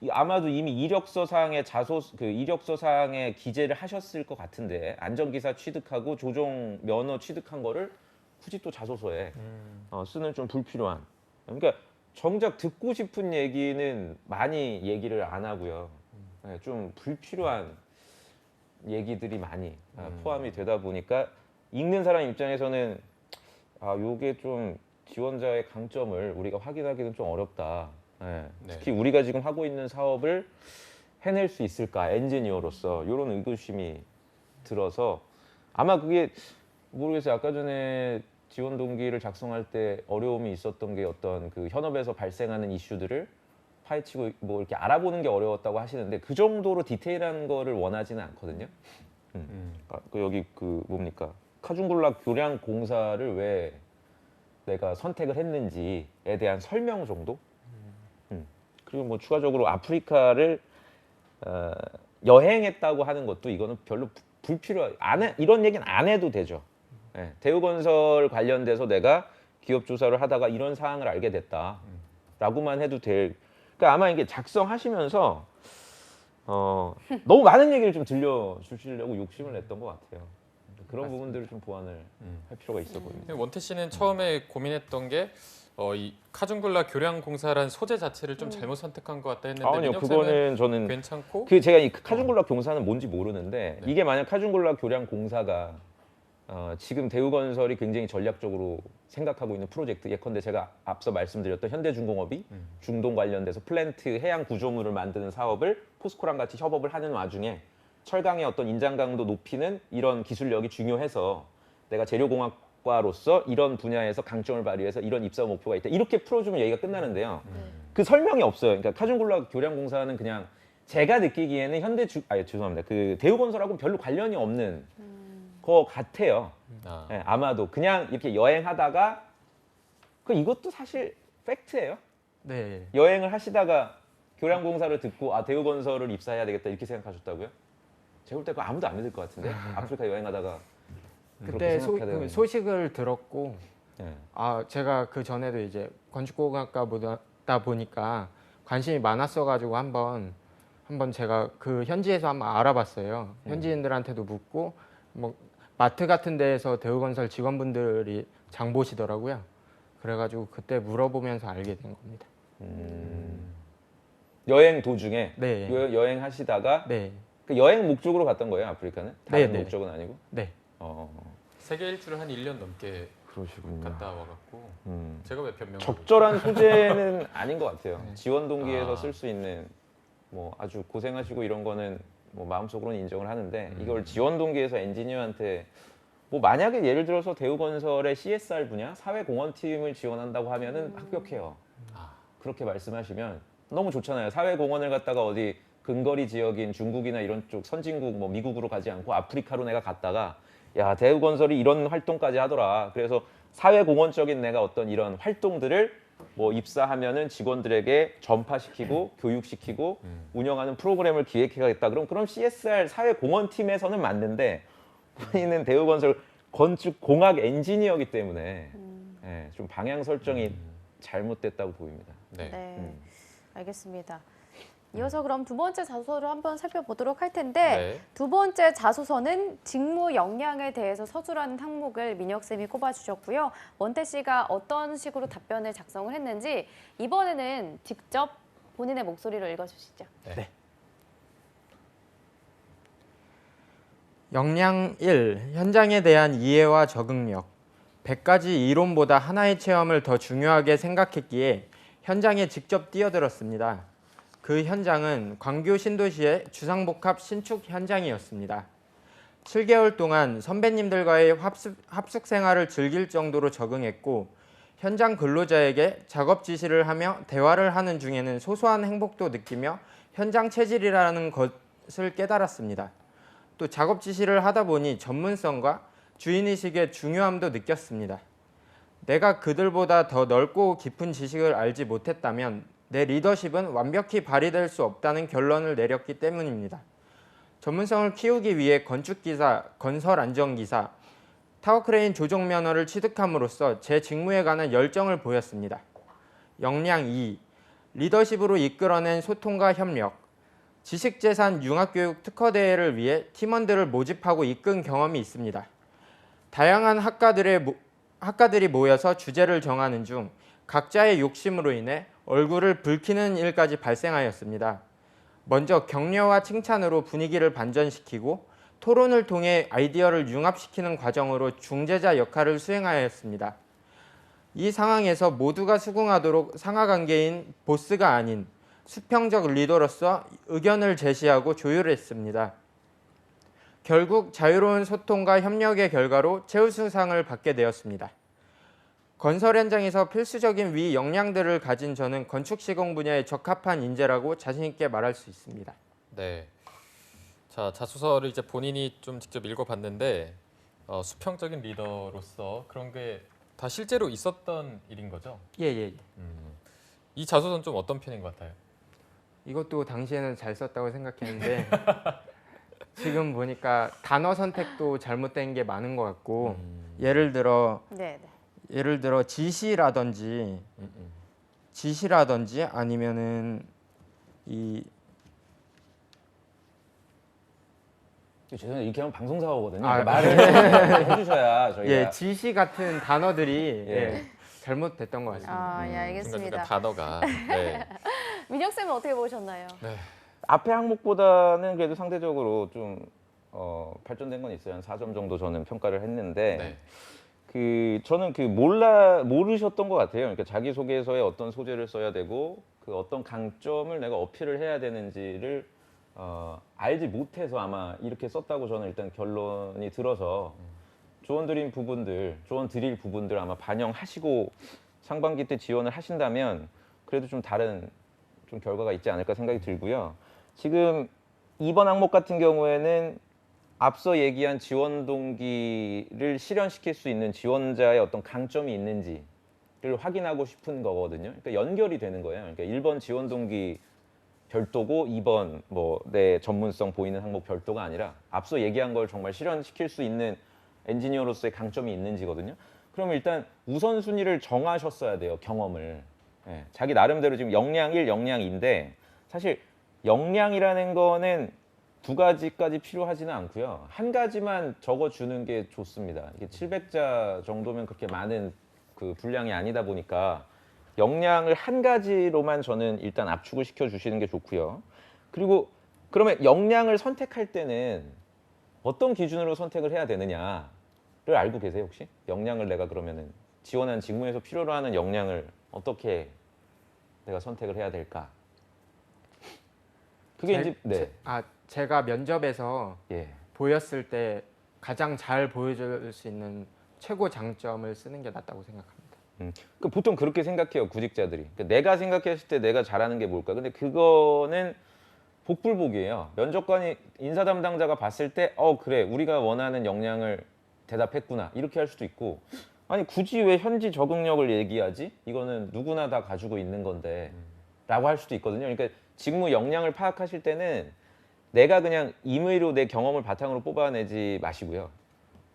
아마도 이미 이력서상의 이력서상의 기재를 하셨을 것 같은데 안전기사 취득하고 조종 면허 취득한 거를 굳이 또 자소서에 쓰는 좀 불필요한. 그러니까 정작 듣고 싶은 얘기는 많이 얘기를 안 하고요. 네, 좀 불필요한 얘기들이 많이 포함이 되다 보니까 읽는 사람 입장에서는 요게 좀 지원자의 강점을 우리가 확인하기는 좀 어렵다. 네. 특히 우리가 지금 하고 있는 사업을 해낼 수 있을까 엔지니어로서 이런 의구심이 들어서 아마 그게 모르겠어요. 아까 전에 지원 동기를 작성할 때 어려움이 있었던 게 어떤 그 현업에서 발생하는 이슈들을 파헤치고 뭐 이렇게 알아보는 게 어려웠다고 하시는데 그 정도로 디테일한 거를 원하지는 않거든요. 여기 그 뭡니까 카준굴락 교량 공사를 왜 내가 선택을 했는지에 대한 설명 정도. 그리고 뭐 추가적으로 아프리카를 여행했다고 하는 것도 이거는 별로 이런 얘기는 안 해도 되죠. 네, 대우건설 관련돼서 내가 기업 조사를 하다가 이런 사항을 알게 됐다라고만 해도 그러니까 아마 이게 작성하시면서 너무 많은 얘기를 좀 들려주시려고 욕심을 냈던 것 같아요. 그런 부분들을 좀 보완을 할 필요가 있어 보입니다. 원태 씨는 처음에 고민했던 게 이 카준굴라 교량공사라는 소재 자체를 좀 잘못 선택한 것 같다 했는데 아니요, 그거는 저는 괜찮고 제가 이 카준굴락 공사는 뭔지 모르는데 이게 만약 카준굴락 교량공사가 지금 대우건설이 굉장히 전략적으로 생각하고 있는 프로젝트 예컨대 제가 앞서 말씀드렸던 현대중공업이 중동 관련돼서 플랜트 해양 구조물을 만드는 사업을 포스코랑 같이 협업을 하는 와중에 철강의 어떤 인장 강도 높이는 이런 기술력이 중요해서 내가 재료공학과로서 이런 분야에서 강점을 발휘해서 이런 입사 목표가 있다. 이렇게 풀어주면 얘기가 끝나는데요. 그 설명이 없어요. 그러니까 카준굴락 교량공사는 그냥 제가 느끼기에는 죄송합니다. 그 대우건설하고 별로 관련이 없는 거 같아요. 네, 아마도 그냥 이렇게 여행하다가 이것도 사실 팩트예요. 네. 여행을 하시다가 교량공사를 듣고 대우건설을 입사해야 되겠다 이렇게 생각하셨다고요? 제가 볼 때 그거 아무도 안 믿을 것 같은데 아프리카 여행하다가 그때 소식을 들었고 네. 제가 그 전에도 이제 건축공학과다 보니까 관심이 많았어가지고 한번 제가 그 현지에서 한번 알아봤어요. 현지인들한테도 묻고 뭐 마트 같은 데에서 대우건설 직원분들이 장 보시더라고요. 그래가지고 그때 물어보면서 알게 된 겁니다. 여행 도중에 네. 여행하시다가 네. 그 여행 목적으로 갔던 거예요, 아프리카는? 다른 네. 목적은 아니고? 네. 세계 일주를 한 1년 넘게 그러시군요. 갔다 와갖고 제가 왜 변명? 적절한 소재는 아닌 것 같아요. 지원 동기에서 쓸 수 있는 뭐 아주 고생하시고 이런 거는 뭐 마음속으로는 인정을 하는데 이걸 지원 동기에서 엔지니어한테 뭐 만약에 예를 들어서 대우건설의 CSR 분야 사회공헌팀을 지원한다고 하면은 합격해요. 그렇게 말씀하시면 너무 좋잖아요. 사회공헌을 갖다가 어디 근거리 지역인 중국이나 이런 쪽 선진국 뭐 미국으로 가지 않고 아프리카로 내가 갔다가 야 대우건설이 이런 활동까지 하더라. 그래서 사회공헌적인 내가 어떤 이런 활동들을 뭐 입사하면은 직원들에게 전파시키고 교육시키고 운영하는 프로그램을 기획해야겠다. 그럼 CSR 사회공헌팀에서는 맞는데 본인은 대우건설 건축공학 엔지니어이기 때문에 예, 좀 방향 설정이 잘못됐다고 보입니다. 네. 네, 알겠습니다. 이어서 그럼 두 번째 자소서를 한번 살펴보도록 할 텐데 네. 두 번째 자소서는 직무 역량에 대해서 서술하는 항목을 민혁 쌤이 꼽아주셨고요. 원태 씨가 어떤 식으로 답변을 작성을 했는지 이번에는 직접 본인의 목소리로 읽어주시죠. 역량 1. 현장에 대한 이해와 적응력. 100가지 이론보다 하나의 체험을 더 중요하게 생각했기에 현장에 직접 뛰어들었습니다. 그 현장은 광교 신도시의 주상복합 신축 현장이었습니다. 7개월 동안 선배님들과의 합숙 생활을 즐길 정도로 적응했고 현장 근로자에게 작업 지시를 하며 대화를 하는 중에는 소소한 행복도 느끼며 현장 체질이라는 것을 깨달았습니다. 또 작업 지시를 하다 보니 전문성과 주인의식의 중요함도 느꼈습니다. 내가 그들보다 더 넓고 깊은 지식을 알지 못했다면 내 리더십은 완벽히 발휘될 수 없다는 결론을 내렸기 때문입니다. 전문성을 키우기 위해 건축기사, 건설안전기사, 타워크레인 조종 면허를 취득함으로써 제 직무에 관한 열정을 보였습니다. 역량 2. 리더십으로 이끌어낸 소통과 협력. 지식재산 융합교육 특허대회를 위해 팀원들을 모집하고 이끈 경험이 있습니다. 다양한 학과들이 모여서 주제를 정하는 중 각자의 욕심으로 인해 얼굴을 붉히는 일까지 발생하였습니다. 먼저 격려와 칭찬으로 분위기를 반전시키고 토론을 통해 아이디어를 융합시키는 과정으로 중재자 역할을 수행하였습니다. 이 상황에서 모두가 수긍하도록 상하관계인 보스가 아닌 수평적 리더로서 의견을 제시하고 조율했습니다. 결국 자유로운 소통과 협력의 결과로 최우수상을 받게 되었습니다. 건설 현장에서 필수적인 위 역량들을 가진 저는 건축 시공 분야에 적합한 인재라고 자신 있게 말할 수 있습니다. 네. 자, 자소서를 이제 본인이 좀 직접 읽어봤는데 수평적인 리더로서 그런 게 다 실제로 있었던 일인 거죠? 예. 이 자소서는 좀 어떤 편인 것 같아요? 이것도 당시에는 잘 썼다고 생각했는데 지금 보니까 단어 선택도 잘못된 게 많은 것 같고 예를 들어 지시라든지 아니면은 죄송해요. 이렇게 하면 방송사고거든요. 아, 말을 해주셔야 저희가. 예, 지시 같은 단어들이 잘못됐던 것 같습니다. 아, 예, 알겠습니다. 중간중간 단어가. 네. 민혁 쌤은 어떻게 보셨나요? 네. 앞에 항목보다는 그래도 상대적으로 좀 발전된 건 있어요. 한 4점 정도 저는 평가를 했는데 네. 저는 모르셨던 것 같아요. 그러니까 자기소개서에 어떤 소재를 써야 되고 그 어떤 강점을 내가 어필을 해야 되는지를 알지 못해서 아마 이렇게 썼다고 저는 일단 결론이 들어서 조언 드릴 부분들 아마 반영하시고 상반기 때 지원을 하신다면 그래도 좀 다른 좀 결과가 있지 않을까 생각이 들고요. 지금 이번 항목 같은 경우에는 앞서 얘기한 지원 동기를 실현시킬 수 있는 지원자의 어떤 강점이 있는지를 확인하고 싶은 거거든요. 그러니까 연결이 되는 거예요. 그러니까 1번 지원 동기 별도고 2번 뭐 내 전문성 보이는 항목 별도가 아니라 앞서 얘기한 걸 정말 실현시킬 수 있는 엔지니어로서의 강점이 있는지거든요. 그러면 일단 우선순위를 정하셨어야 돼요. 경험을. 예, 자기 나름대로 지금 역량 1, 역량 2인데 사실 역량이라는 거는 두 가지까지 필요하지는 않고요. 한 가지만 적어주는 게 좋습니다. 이게 700자 정도면 그렇게 많은 그 분량이 아니다 보니까 역량을 한 가지로만 저는 일단 압축을 시켜주시는 게 좋고요. 그리고 그러면 역량을 선택할 때는 어떤 기준으로 선택을 해야 되느냐를 알고 계세요 혹시? 역량을 내가 그러면은 지원한 직무에서 필요로 하는 역량을 어떻게 내가 선택을 해야 될까? 그게 이제 제가 면접에서 예. 보였을 때 가장 잘 보여줄 수 있는 최고 장점을 쓰는 게 낫다고 생각합니다. 그 보통 그렇게 생각해요 구직자들이. 그러니까 내가 생각했을 때 내가 잘하는 게 뭘까? 근데 그거는 복불복이에요. 면접관이 인사 담당자가 봤을 때 그래 우리가 원하는 역량을 대답했구나 이렇게 할 수도 있고 아니 굳이 왜 현지 적응력을 얘기하지? 이거는 누구나 다 가지고 있는 건데 라고 할 수도 있거든요. 그러니까 직무 역량을 파악하실 때는 내가 그냥 임의로 내 경험을 바탕으로 뽑아내지 마시고요.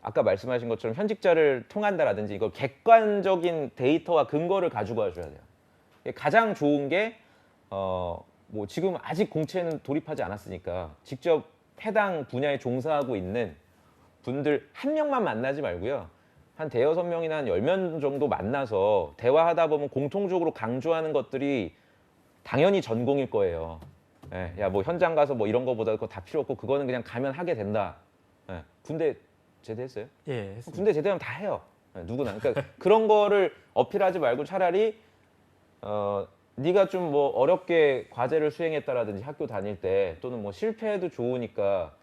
아까 말씀하신 것처럼 현직자를 통한다라든지 이걸 객관적인 데이터와 근거를 가지고 와줘야 돼요. 가장 좋은 게 뭐 지금 아직 공채는 돌입하지 않았으니까 직접 해당 분야에 종사하고 있는 분들 한 명만 만나지 말고요. 한 대여섯 명이나 한 10명 정도 만나서 대화하다 보면 공통적으로 강조하는 것들이 당연히 전공일 거예요. 예, 야, 뭐 현장 가서 뭐 이런 거보다 그거 다 필요 없고 그거는 그냥 가면 하게 된다. 예, 군대 제대했어요? 예, 했습니다. 군대 제대하면 다 해요. 예, 누구나. 그러니까 그런 거를 어필하지 말고 차라리 네가 좀 뭐 어렵게 과제를 수행했다라든지 학교 다닐 때 또는 뭐 실패해도 좋으니까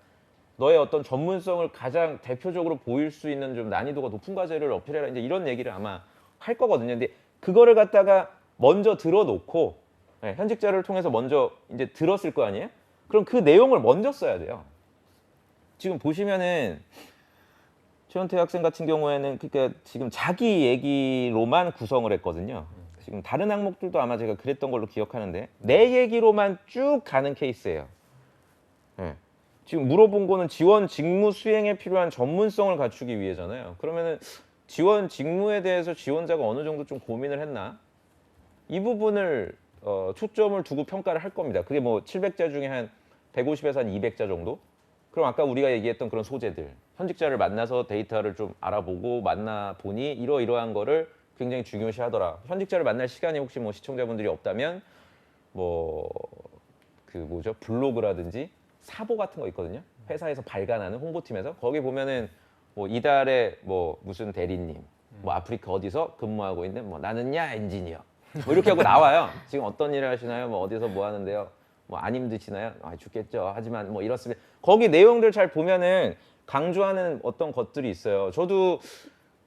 너의 어떤 전문성을 가장 대표적으로 보일 수 있는 좀 난이도가 높은 과제를 어필해라. 이제 이런 얘기를 아마 할 거거든요. 근데 그거를 갖다가 먼저 들어놓고 현직자를 통해서 먼저 이제 들었을 거 아니에요? 그럼 그 내용을 먼저 써야 돼요. 지금 보시면은 최원태 학생 같은 경우에는 그러니까 지금 자기 얘기로만 구성을 했거든요. 지금 다른 항목들도 아마 제가 그랬던 걸로 기억하는데 내 얘기로만 쭉 가는 케이스예요. 네. 지금 물어본 거는 지원 직무 수행에 필요한 전문성을 갖추기 위해잖아요. 그러면은 지원 직무에 대해서 지원자가 어느 정도 좀 고민을 했나? 이 부분을 초점을 두고 평가를 할 겁니다. 그게 뭐 700자 중에 한 150에서 한 200자 정도? 그럼 아까 우리가 얘기했던 그런 소재들, 현직자를 만나서 데이터를 좀 알아보고 만나보니 이러이러한 거를 굉장히 중요시하더라. 현직자를 만날 시간이 혹시 뭐 시청자분들이 없다면 뭐 그 뭐죠? 블로그라든지 사보 같은 거 있거든요. 회사에서 발간하는 홍보팀에서 거기 보면은 뭐 이달에 뭐 무슨 대리님, 뭐 아프리카 어디서 근무하고 있는 뭐 나는야 엔지니어 뭐 이렇게 하고 나와요. 지금 어떤 일을 하시나요? 뭐 어디서 뭐 하는데요? 뭐 안 힘드시나요? 아 죽겠죠. 하지만 뭐 이렇습니다. 거기 내용들 잘 보면은 강조하는 어떤 것들이 있어요. 저도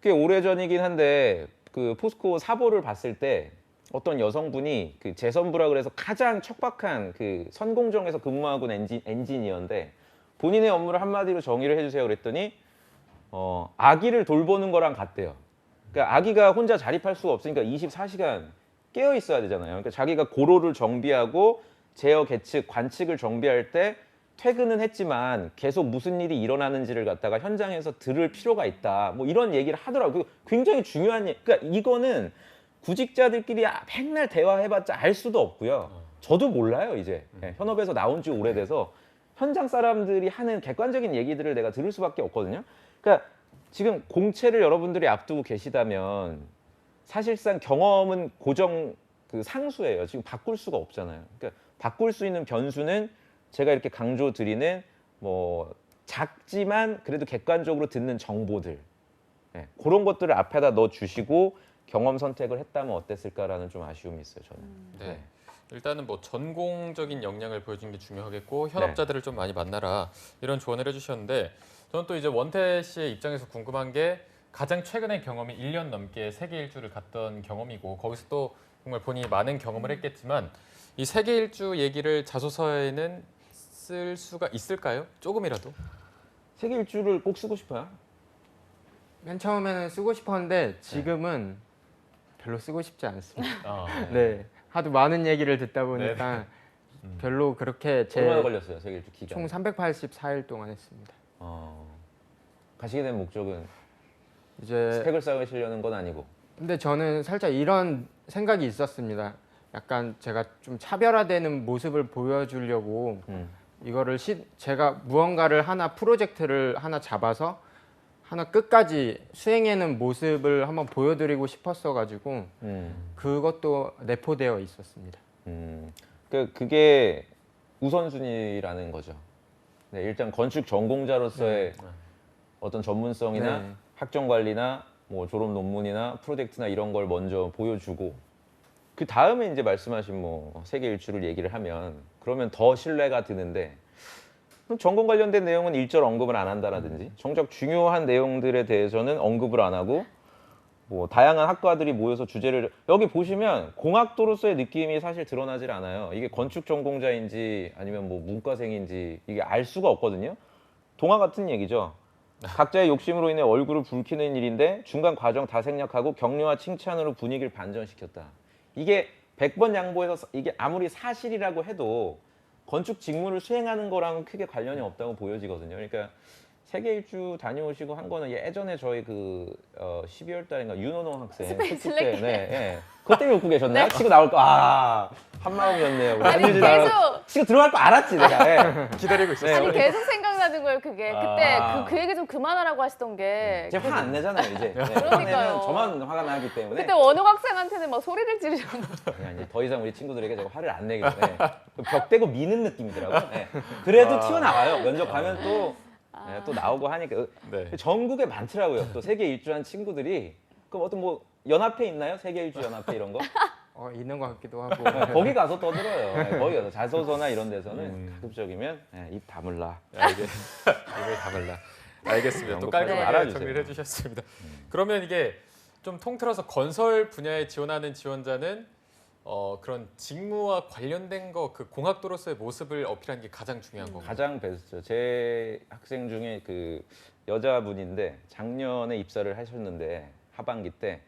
꽤 오래전이긴 한데 그 포스코 사보를 봤을 때 어떤 여성분이 그 재선부라 그래서 가장 척박한 그 선공정에서 근무하고 있는 엔지니어인데 본인의 업무를 한마디로 정의를 해주세요 그랬더니 아기를 돌보는 거랑 같대요. 그러니까 아기가 혼자 자립할 수가 없으니까 24시간 깨어 있어야 되잖아요. 그러니까 자기가 고로를 정비하고 제어 계측, 관측을 정비할 때 퇴근은 했지만 계속 무슨 일이 일어나는지를 갖다가 현장에서 들을 필요가 있다. 뭐 이런 얘기를 하더라고요. 굉장히 중요한 얘기. 그러니까 이거는 구직자들끼리 맨날 대화해봤자 알 수도 없고요. 저도 몰라요 이제. 현업에서 나온 지 오래돼서 현장 사람들이 하는 객관적인 얘기들을 내가 들을 수밖에 없거든요. 그러니까 지금 공채를 여러분들이 앞두고 계시다면 사실상 경험은 고정 그 상수예요. 지금 바꿀 수가 없잖아요. 그러니까 바꿀 수 있는 변수는 제가 이렇게 강조드리는 뭐 작지만 그래도 객관적으로 듣는 정보들 그런 것들을 앞에다 넣어주시고 경험 선택을 했다면 어땠을까라는 좀 아쉬움이 있어요 저는. 네. 일단은 뭐 전공적인 역량을 보여주는 게 중요하겠고 현업자들을 좀 많이 만나라 이런 조언을 해주셨는데 저는 또 이제 원태 씨의 입장에서 궁금한 게 가장 최근의 경험이 1년 넘게 세계 일주를 갔던 경험이고 거기서 또 정말 본인이 많은 경험을 했겠지만 이 세계 일주 얘기를 자소서에는 쓸 수가 있을까요? 조금이라도? 세계 일주를 꼭 쓰고 싶어요? 맨 처음에는 쓰고 싶었는데 지금은 별로 쓰고 싶지 않습니다. 아, 네, 하도 많은 얘기를 듣다 보니까 별로 그렇게 얼마나 걸렸어요 세계 일주 기간? 총 384일 동안 했습니다. 가시게 된 목적은 이제 스펙을 쌓으시려는 건 아니고. 근데 저는 살짝 이런 생각이 있었습니다. 약간 제가 좀 차별화되는 모습을 보여주려고 이거를 제가 무언가를 하나 프로젝트를 하나 잡아서 하나 끝까지 수행해낸 모습을 한번 보여드리고 싶었어가지고 그것도 내포되어 있었습니다. 그게 우선순위라는 거죠. 네, 일단 건축 전공자로서의 어떤 전문성이나 네. 학점 관리나 뭐 졸업 논문이나 프로젝트나 이런 걸 먼저 보여주고 그 다음에 이제 말씀하신 뭐 세계 일주를 얘기를 하면 그러면 더 신뢰가 드는데 전공 관련된 내용은 일절 언급을 안 한다라든지 정작 중요한 내용들에 대해서는 언급을 안 하고 뭐 다양한 학과들이 모여서 주제를 여기 보시면 공학도로서의 느낌이 사실 드러나질 않아요. 이게 건축 전공자인지 아니면 뭐 문과생인지 이게 알 수가 없거든요. 동화 같은 얘기죠. 각자의 욕심으로 인해 얼굴을 붉히는 일인데 중간 과정 다 생략하고 격려와 칭찬으로 분위기를 반전시켰다. 이게 100번 양보해서 이게 아무리 사실이라고 해도 건축 직무를 수행하는 거랑은 크게 관련이 없다고 보여지거든요. 그러니까 세계 일주 다녀오시고 한 거는 예전에 저희 그 12월 달인가 윤원호 학생 스페이스 때, 랭킹. 네. 그것 때문에 웃고 계셨나요? 치고 나올 거 한 마음이었네요. 우리 아니, 한유진 계속. 나가 치고 들어갈 거 알았지 내가. 네. 기다리고 있었어요. 아니 계속 생각나는 거예요 그게. 그때 아. 그 얘기 좀 그만하라고 하시던 게. 제가 화 안 내잖아요 이제. 네. 그러니까요. 화내면 저만 화가 나기 때문에. 그때 원우 학생한테는 막 소리를 지르셨는데. 그냥 이제 더 이상 우리 친구들에게 제가 화를 안 내기 때문에 벽 대고 미는 느낌이더라고요. 네. 그래도 튀어나와요. 면접 가면 또, 네, 또 나오고 하니까. 네. 전국에 많더라고요. 또 세계 일주한 친구들이. 그럼 어떤 뭐 연합회 있나요? 세계 일주 연합회 이런 거? 있는 것 같기도 하고. 거기 가서 떠들어요. 네, 거기 가서 자소서나 이런 데서는 가급적이면 입 다물라. 입을 다물라. 알겠습니다. 또 네. 깔끔하게 알아주세요. 정리를 해주셨습니다. 그러면 이게 좀 통틀어서 건설 분야에 지원하는 지원자는 그런 직무와 관련된 거 그 공학도로서의 모습을 어필하는 게 가장 중요한 건가요? 가장 베스트죠. 제 학생 중에 그 여자분인데 작년에 입사를 하셨는데 하반기 때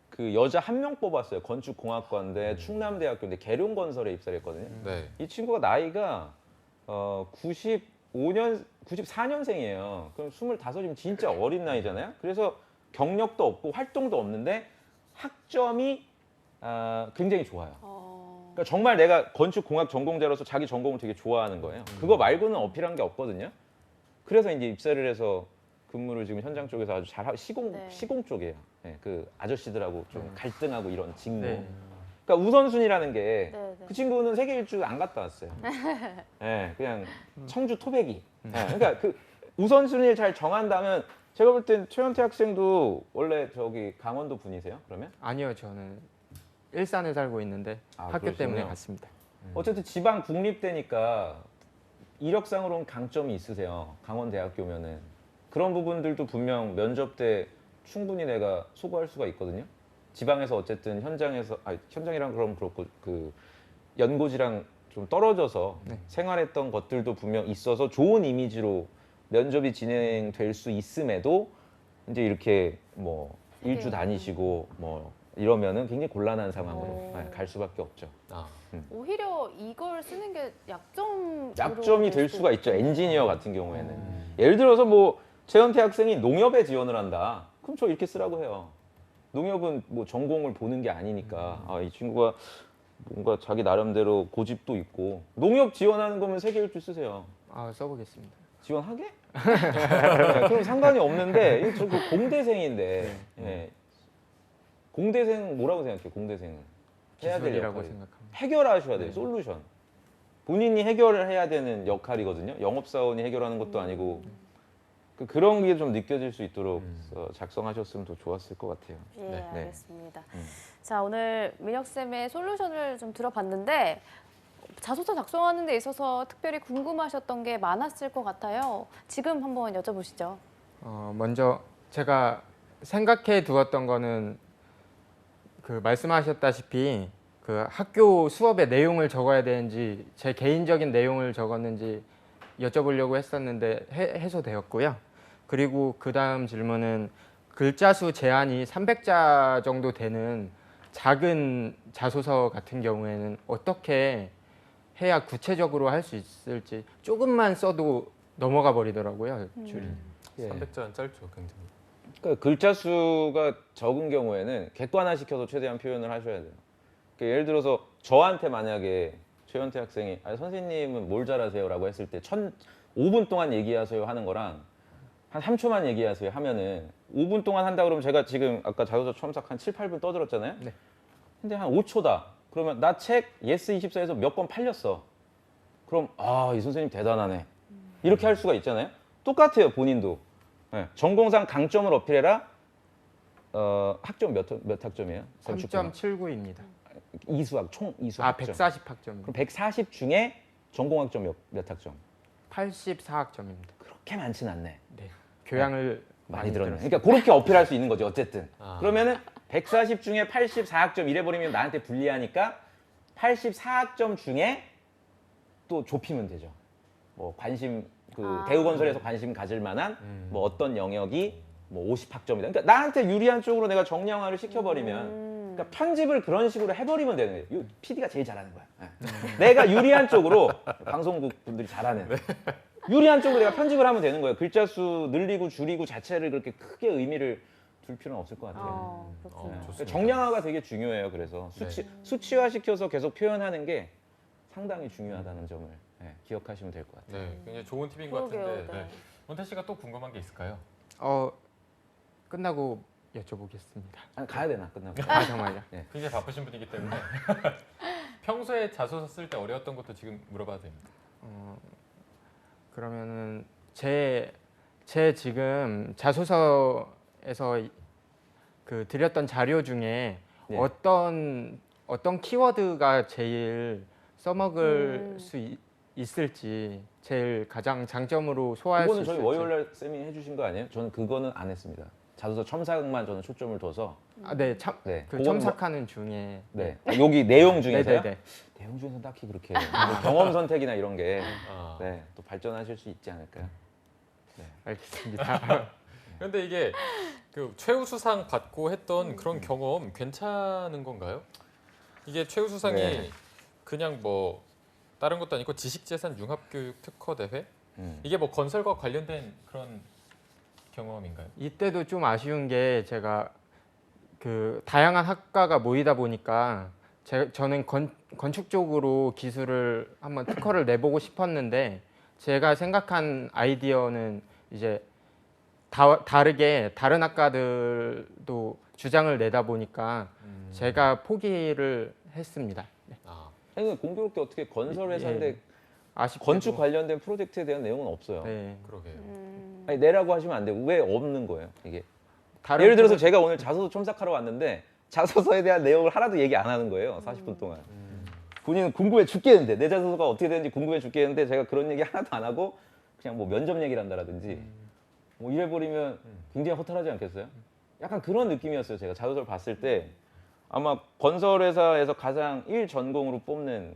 그 여자 한 명 뽑았어요. 건축공학과인데 충남대학교인데 계룡건설에 입사를 했거든요. 네. 이 친구가 나이가 94년생이에요. 그럼 25이면 진짜 어린 나이잖아요. 그래서 경력도 없고 활동도 없는데 학점이 굉장히 좋아요. 그러니까 정말 내가 건축공학 전공자로서 자기 전공을 되게 좋아하는 거예요. 그거 말고는 어필한 게 없거든요. 그래서 이제 입사를 해서 근무를 지금 현장 쪽에서 아주 잘하고 네. 시공 쪽이에요. 네, 그 아저씨들하고 좀 갈등하고 이런 직무. 네. 그러니까 우선순위라는 게 그 네, 네. 친구는 세계 일주 안 갔다 왔어요. 네, 그냥 청주 토백이. 네, 그러니까 그 우선순위를 잘 정한다면 제가 볼 땐 최현태 학생도 원래 저기 강원도 분이세요? 그러면 아니요, 저는 일산에 살고 있는데 아, 학교 때문에 그러시군요. 갔습니다. 어쨌든 지방 국립대니까 이력상으로는 강점이 있으세요. 강원대학교면은 그런 부분들도 분명 면접 때 충분히 내가 소구할 수가 있거든요. 지방에서 어쨌든 현장이랑 그럼 그렇고 그 연고지랑 좀 떨어져서 생활했던 것들도 분명 있어서 좋은 이미지로 면접이 진행될 수 있음에도 이제 이렇게 뭐 일주 다니시고 뭐 이러면은 굉장히 곤란한 상황으로 갈 수밖에 없죠. 아, 오히려 이걸 쓰는 게 약점이 될 수가 있죠. 엔지니어 같은 경우에는 예를 들어서 뭐 최현태 학생이 농협에 지원을 한다. 그럼 저 이렇게 쓰라고 해요. 농협은 뭐 전공을 보는 게 아니니까 이 친구가 뭔가 자기 나름대로 고집도 있고 농협 지원하는 거면 세계 일주 쓰세요. 써보겠습니다. 지원하게? 네, 그럼 상관이 없는데 저 그 공대생인데 공대생 뭐라고 생각해요? 공대생은 해야 될 기술이라고 역할이 생각합니다. 해결하셔야 돼요. 솔루션. 본인이 해결을 해야 되는 역할이거든요. 영업사원이 해결하는 것도 아니고 그런 게 좀 느껴질 수 있도록 작성하셨으면 더 좋았을 것 같아요. 예, 네. 알겠습니다. 자, 오늘 민혁쌤의 솔루션을 좀 들어봤는데 자소서 작성하는 데 있어서 특별히 궁금하셨던 게 많았을 것 같아요. 지금 한번 여쭤보시죠. 먼저 제가 생각해 두었던 거는 그 말씀하셨다시피 그 학교 수업의 내용을 적어야 되는지 제 개인적인 내용을 적었는지 여쭤보려고 했었는데 해소되었고요. 그리고 그 다음 질문은 글자 수 제한이 300자 정도 되는 작은 자소서 같은 경우에는 어떻게 해야 구체적으로 할 수 있을지 조금만 써도 넘어가 버리더라고요, 줄이. 300자는 짧죠, 굉장히. 그러니까 글자 수가 적은 경우에는 객관화시켜서 최대한 표현을 하셔야 돼요. 그러니까 예를 들어서 저한테 만약에 최현태 학생이 선생님은 뭘 잘하세요라고 했을 때 5분 동안 얘기하세요 하는 거랑 한 3초만 얘기하세요 하면은 5분 동안 한다 그러면 제가 지금 아까 자소서 첨삭 한 7, 8분 떠들었잖아요. 네. 근데 한 5초다. 그러면 나 책 예스24에서 몇 번 팔렸어. 그럼 이 선생님 대단하네. 이렇게 할 수가 있잖아요. 똑같아요, 본인도. 네. 전공상 강점을 어필해라. 학점 몇 학점이에요? 3.79입니다. 이수학 총 이수학 학점. 140학점입니다. 그럼 140 중에 전공학점 몇 학점? 84학점입니다. 그렇게 많진 않네. 네. 교양을 많이 들었네. 그러니까 그렇게 어필할 수 있는 거죠. 어쨌든. 아. 그러면은 140 중에 84학점 이래버리면 나한테 불리하니까 84학점 중에 또 좁히면 되죠. 뭐 관심 대우건설에서 관심 가질 만한 뭐 어떤 영역이 뭐 50학점이다. 그러니까 나한테 유리한 쪽으로 내가 정량화를 시켜버리면 그러니까 편집을 그런 식으로 해버리면 되는 거예요. PD가 제일 잘하는 거야. 내가 유리한 쪽으로 방송국 분들이 잘하는 유리한 쪽으로 내가 편집을 하면 되는 거예요. 글자 수 늘리고 줄이고 자체를 그렇게 크게 의미를 둘 필요는 없을 것 같아요. 그렇군요. 그러니까 좋습니다. 정량화가 되게 중요해요. 그래서 수치화시켜서 계속 표현하는 게 상당히 중요하다는 점을 기억하시면 될 것 같아요. 네, 굉장히 좋은 팁인 것 그러게요, 같은데 네. 네. 원태 씨가 또 궁금한 게 있을까요? 끝나고 여쭤보겠습니다. 아니, 가야 되나 끝나고? 아 정말요? 굉장히 바쁘신 분이기 때문에 평소에 자소서 쓸 때 어려웠던 것도 지금 물어봐도 됩니다. 그러면은 제 지금 자소서에서 그 드렸던 자료 중에 네. 어떤 키워드가 제일 써먹을 수 있을지 제일 가장 장점으로 소화할 수 그거는 저희 있을지. 월요일날 쌤이 해주신 거 아니에요? 저는 그거는 안 했습니다. 자소서 첨삭만 저는 초점을 둬서 네, 네, 그 그거는 첨삭하는 중에 네 여기 내용 중에서요? 네네네. 내용 중에서 딱히 그렇게 뭐 경험 선택이나 이런 게 아. 네, 또 발전하실 수 있지 않을까요? 알겠습니다. 그런데 이게 그 최우수상 받고 했던 그런 경험 괜찮은 건가요? 이게 최우수상이 네. 그냥 뭐 다른 것도 아니고 지식재산 융합교육 특허 대회? 음. 이게 뭐 건설과 관련된 그런 경험인가요? 이때도 좀 아쉬운 게 제가 그 다양한 학과가 모이다 보니까 저는 건축 쪽으로 기술을 한번 특허를 내보고 싶었는데 제가 생각한 아이디어는 이제 다르게 다른 학과들도 주장을 내다 보니까 제가 포기를 했습니다. 네. 아, 아니 공교롭게 어떻게 건설 회사인데 예. 아쉽게도 건축 관련된 프로젝트에 대한 내용은 없어요. 네. 그러게요. 아니 내라고 하시면 안 되고 왜 없는 거예요? 이게 다른 예를 들어서 제가 오늘 자소서 첨삭하러 왔는데 자소서에 대한 내용을 하나도 얘기 안 하는 거예요. 40분 동안. 본인은 궁금해 죽겠는데 내 자소서가 어떻게 되는지 궁금해 죽겠는데 제가 그런 얘기 하나도 안 하고 그냥 뭐 면접 얘기를 한다라든지 뭐 이래버리면 굉장히 허탈하지 않겠어요? 약간 그런 느낌이었어요. 제가 자소서를 봤을 때 아마 건설회사에서 가장 1전공으로 뽑는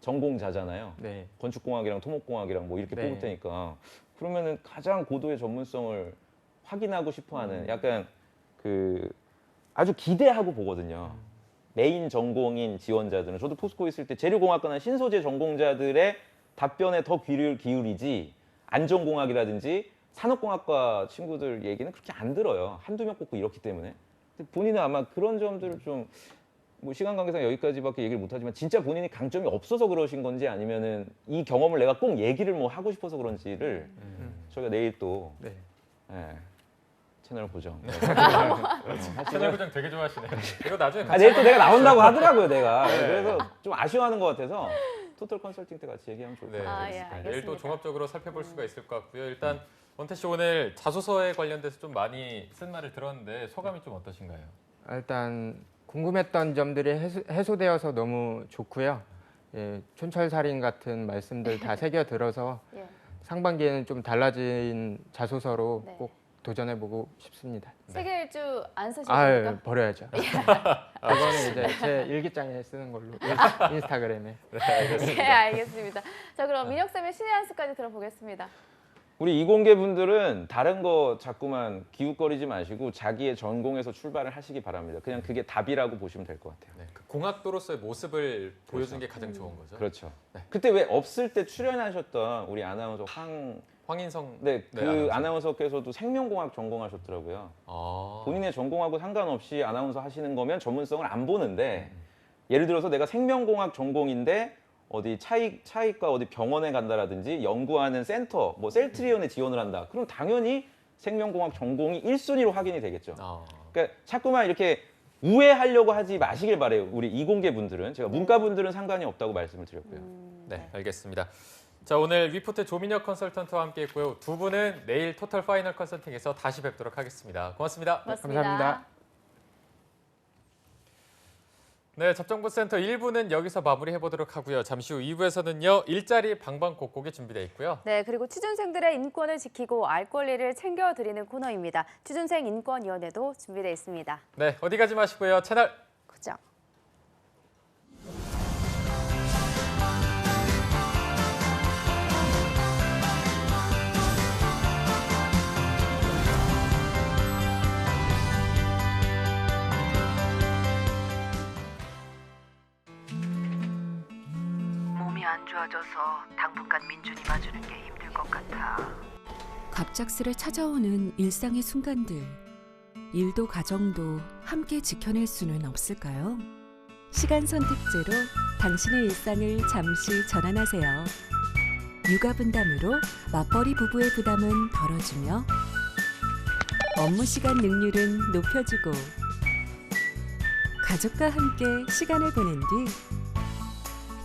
전공자잖아요. 네. 건축공학이랑 토목공학이랑 뭐 이렇게 네. 뽑을 테니까 그러면은 가장 고도의 전문성을 확인하고 싶어하는 약간 그 아주 기대하고 보거든요. 메인 전공인 지원자들은 저도 포스코 있을 때 재료공학과나 신소재 전공자들의 답변에 더 귀를 기울이지 안전공학이라든지 산업공학과 친구들 얘기는 그렇게 안 들어요. 한두 명 뽑고 이렇기 때문에. 근데 본인은 아마 그런 점들을 좀 뭐 시간 관계상 여기까지밖에 얘기를 못하지만 진짜 본인이 강점이 없어서 그러신 건지 아니면은 이 경험을 내가 꼭 얘기를 뭐 하고 싶어서 그런지를 저희가 내일 또 네. 채널 고정. 채널 고정 되게 좋아하시네요. 이거 나중에 아, 같이 내일 또 내가 나온다고 하더라고요, 내가. 그래서 좀 아쉬워하는 것 같아서 토탈 컨설팅 때 같이 얘기하면 좋을 것 네, 같아요. 아, 예, 알겠습니다. 내일 또 알겠습니다. 종합적으로 살펴볼 수가 있을 것 같고요. 일단 원태 씨 오늘 자소서에 관련돼서 좀 많이 쓴 말을 들었는데 소감이 좀 어떠신가요? 일단 궁금했던 점들이 해소되어서 너무 좋고요. 예, 촌철살인 같은 말씀들 다 새겨 들어서 예. 상반기에는 좀 달라진 자소서로 네. 꼭 도전해보고 싶습니다. 세계 일주 안 아, 쓰셨습니까? 버려야죠. 그거는 이제 제 일기장에 쓰는 걸로 인스타그램에. 네, 알겠습니다. 자, 그럼 민혁 쌤의 신의 한 수까지 들어보겠습니다. 우리 이공계 분들은 다른 거 자꾸만 기웃거리지 마시고 자기의 전공에서 출발을 하시기 바랍니다. 그냥 그게 답이라고 보시면 될 것 같아요. 네, 그 공학도로서의 모습을 보여준 게 가장 좋은 거죠. 그렇죠. 그때 왜 없을 때 출연하셨던 우리 아나운서 황인성 네, 그 아나운서. 아나운서께서도 생명공학 전공하셨더라고요. 아, 본인의 전공하고 상관없이 아나운서 하시는 거면 전문성을 안 보는데 예를 들어서 내가 생명공학 전공인데 어디 차이과 어디 병원에 간다라든지 연구하는 센터 뭐 셀트리온에 지원을 한다. 그럼 당연히 생명공학 전공이 1순위로 확인이 되겠죠. 아, 그러니까 자꾸만 이렇게 우회하려고 하지 마시길 바래요. 우리 이공계 분들은 제가 문과 분들은 상관이 없다고 말씀을 드렸고요. 네, 알겠습니다. 자, 오늘 위포트 조민혁 컨설턴트와 함께했고요. 두 분은 내일 토탈 파이널 컨설팅에서 다시 뵙도록 하겠습니다. 고맙습니다. 고맙습니다. 감사합니다. 네, 접정부센터 1부는 여기서 마무리해보도록 하고요. 잠시 후 2부에서는요. 일자리 방방곡곡이 준비되어 있고요. 네, 그리고 취준생들의 인권을 지키고 알 권리를 챙겨드리는 코너입니다. 취준생 인권위원회도 준비되어 있습니다. 네, 어디 가지 마시고요. 채널 고정. 몸이 안 좋아져서 당분간 민준이 봐주는 게 힘들 것 같아. 갑작스레 찾아오는 일상의 순간들. 일도 가정도 함께 지켜낼 수는 없을까요? 시간 선택제로 당신의 일상을 잠시 전환하세요. 육아 분담으로 맞벌이 부부의 부담은 덜어주며 업무 시간 능률은 높여주고 가족과 함께 시간을 보낸 뒤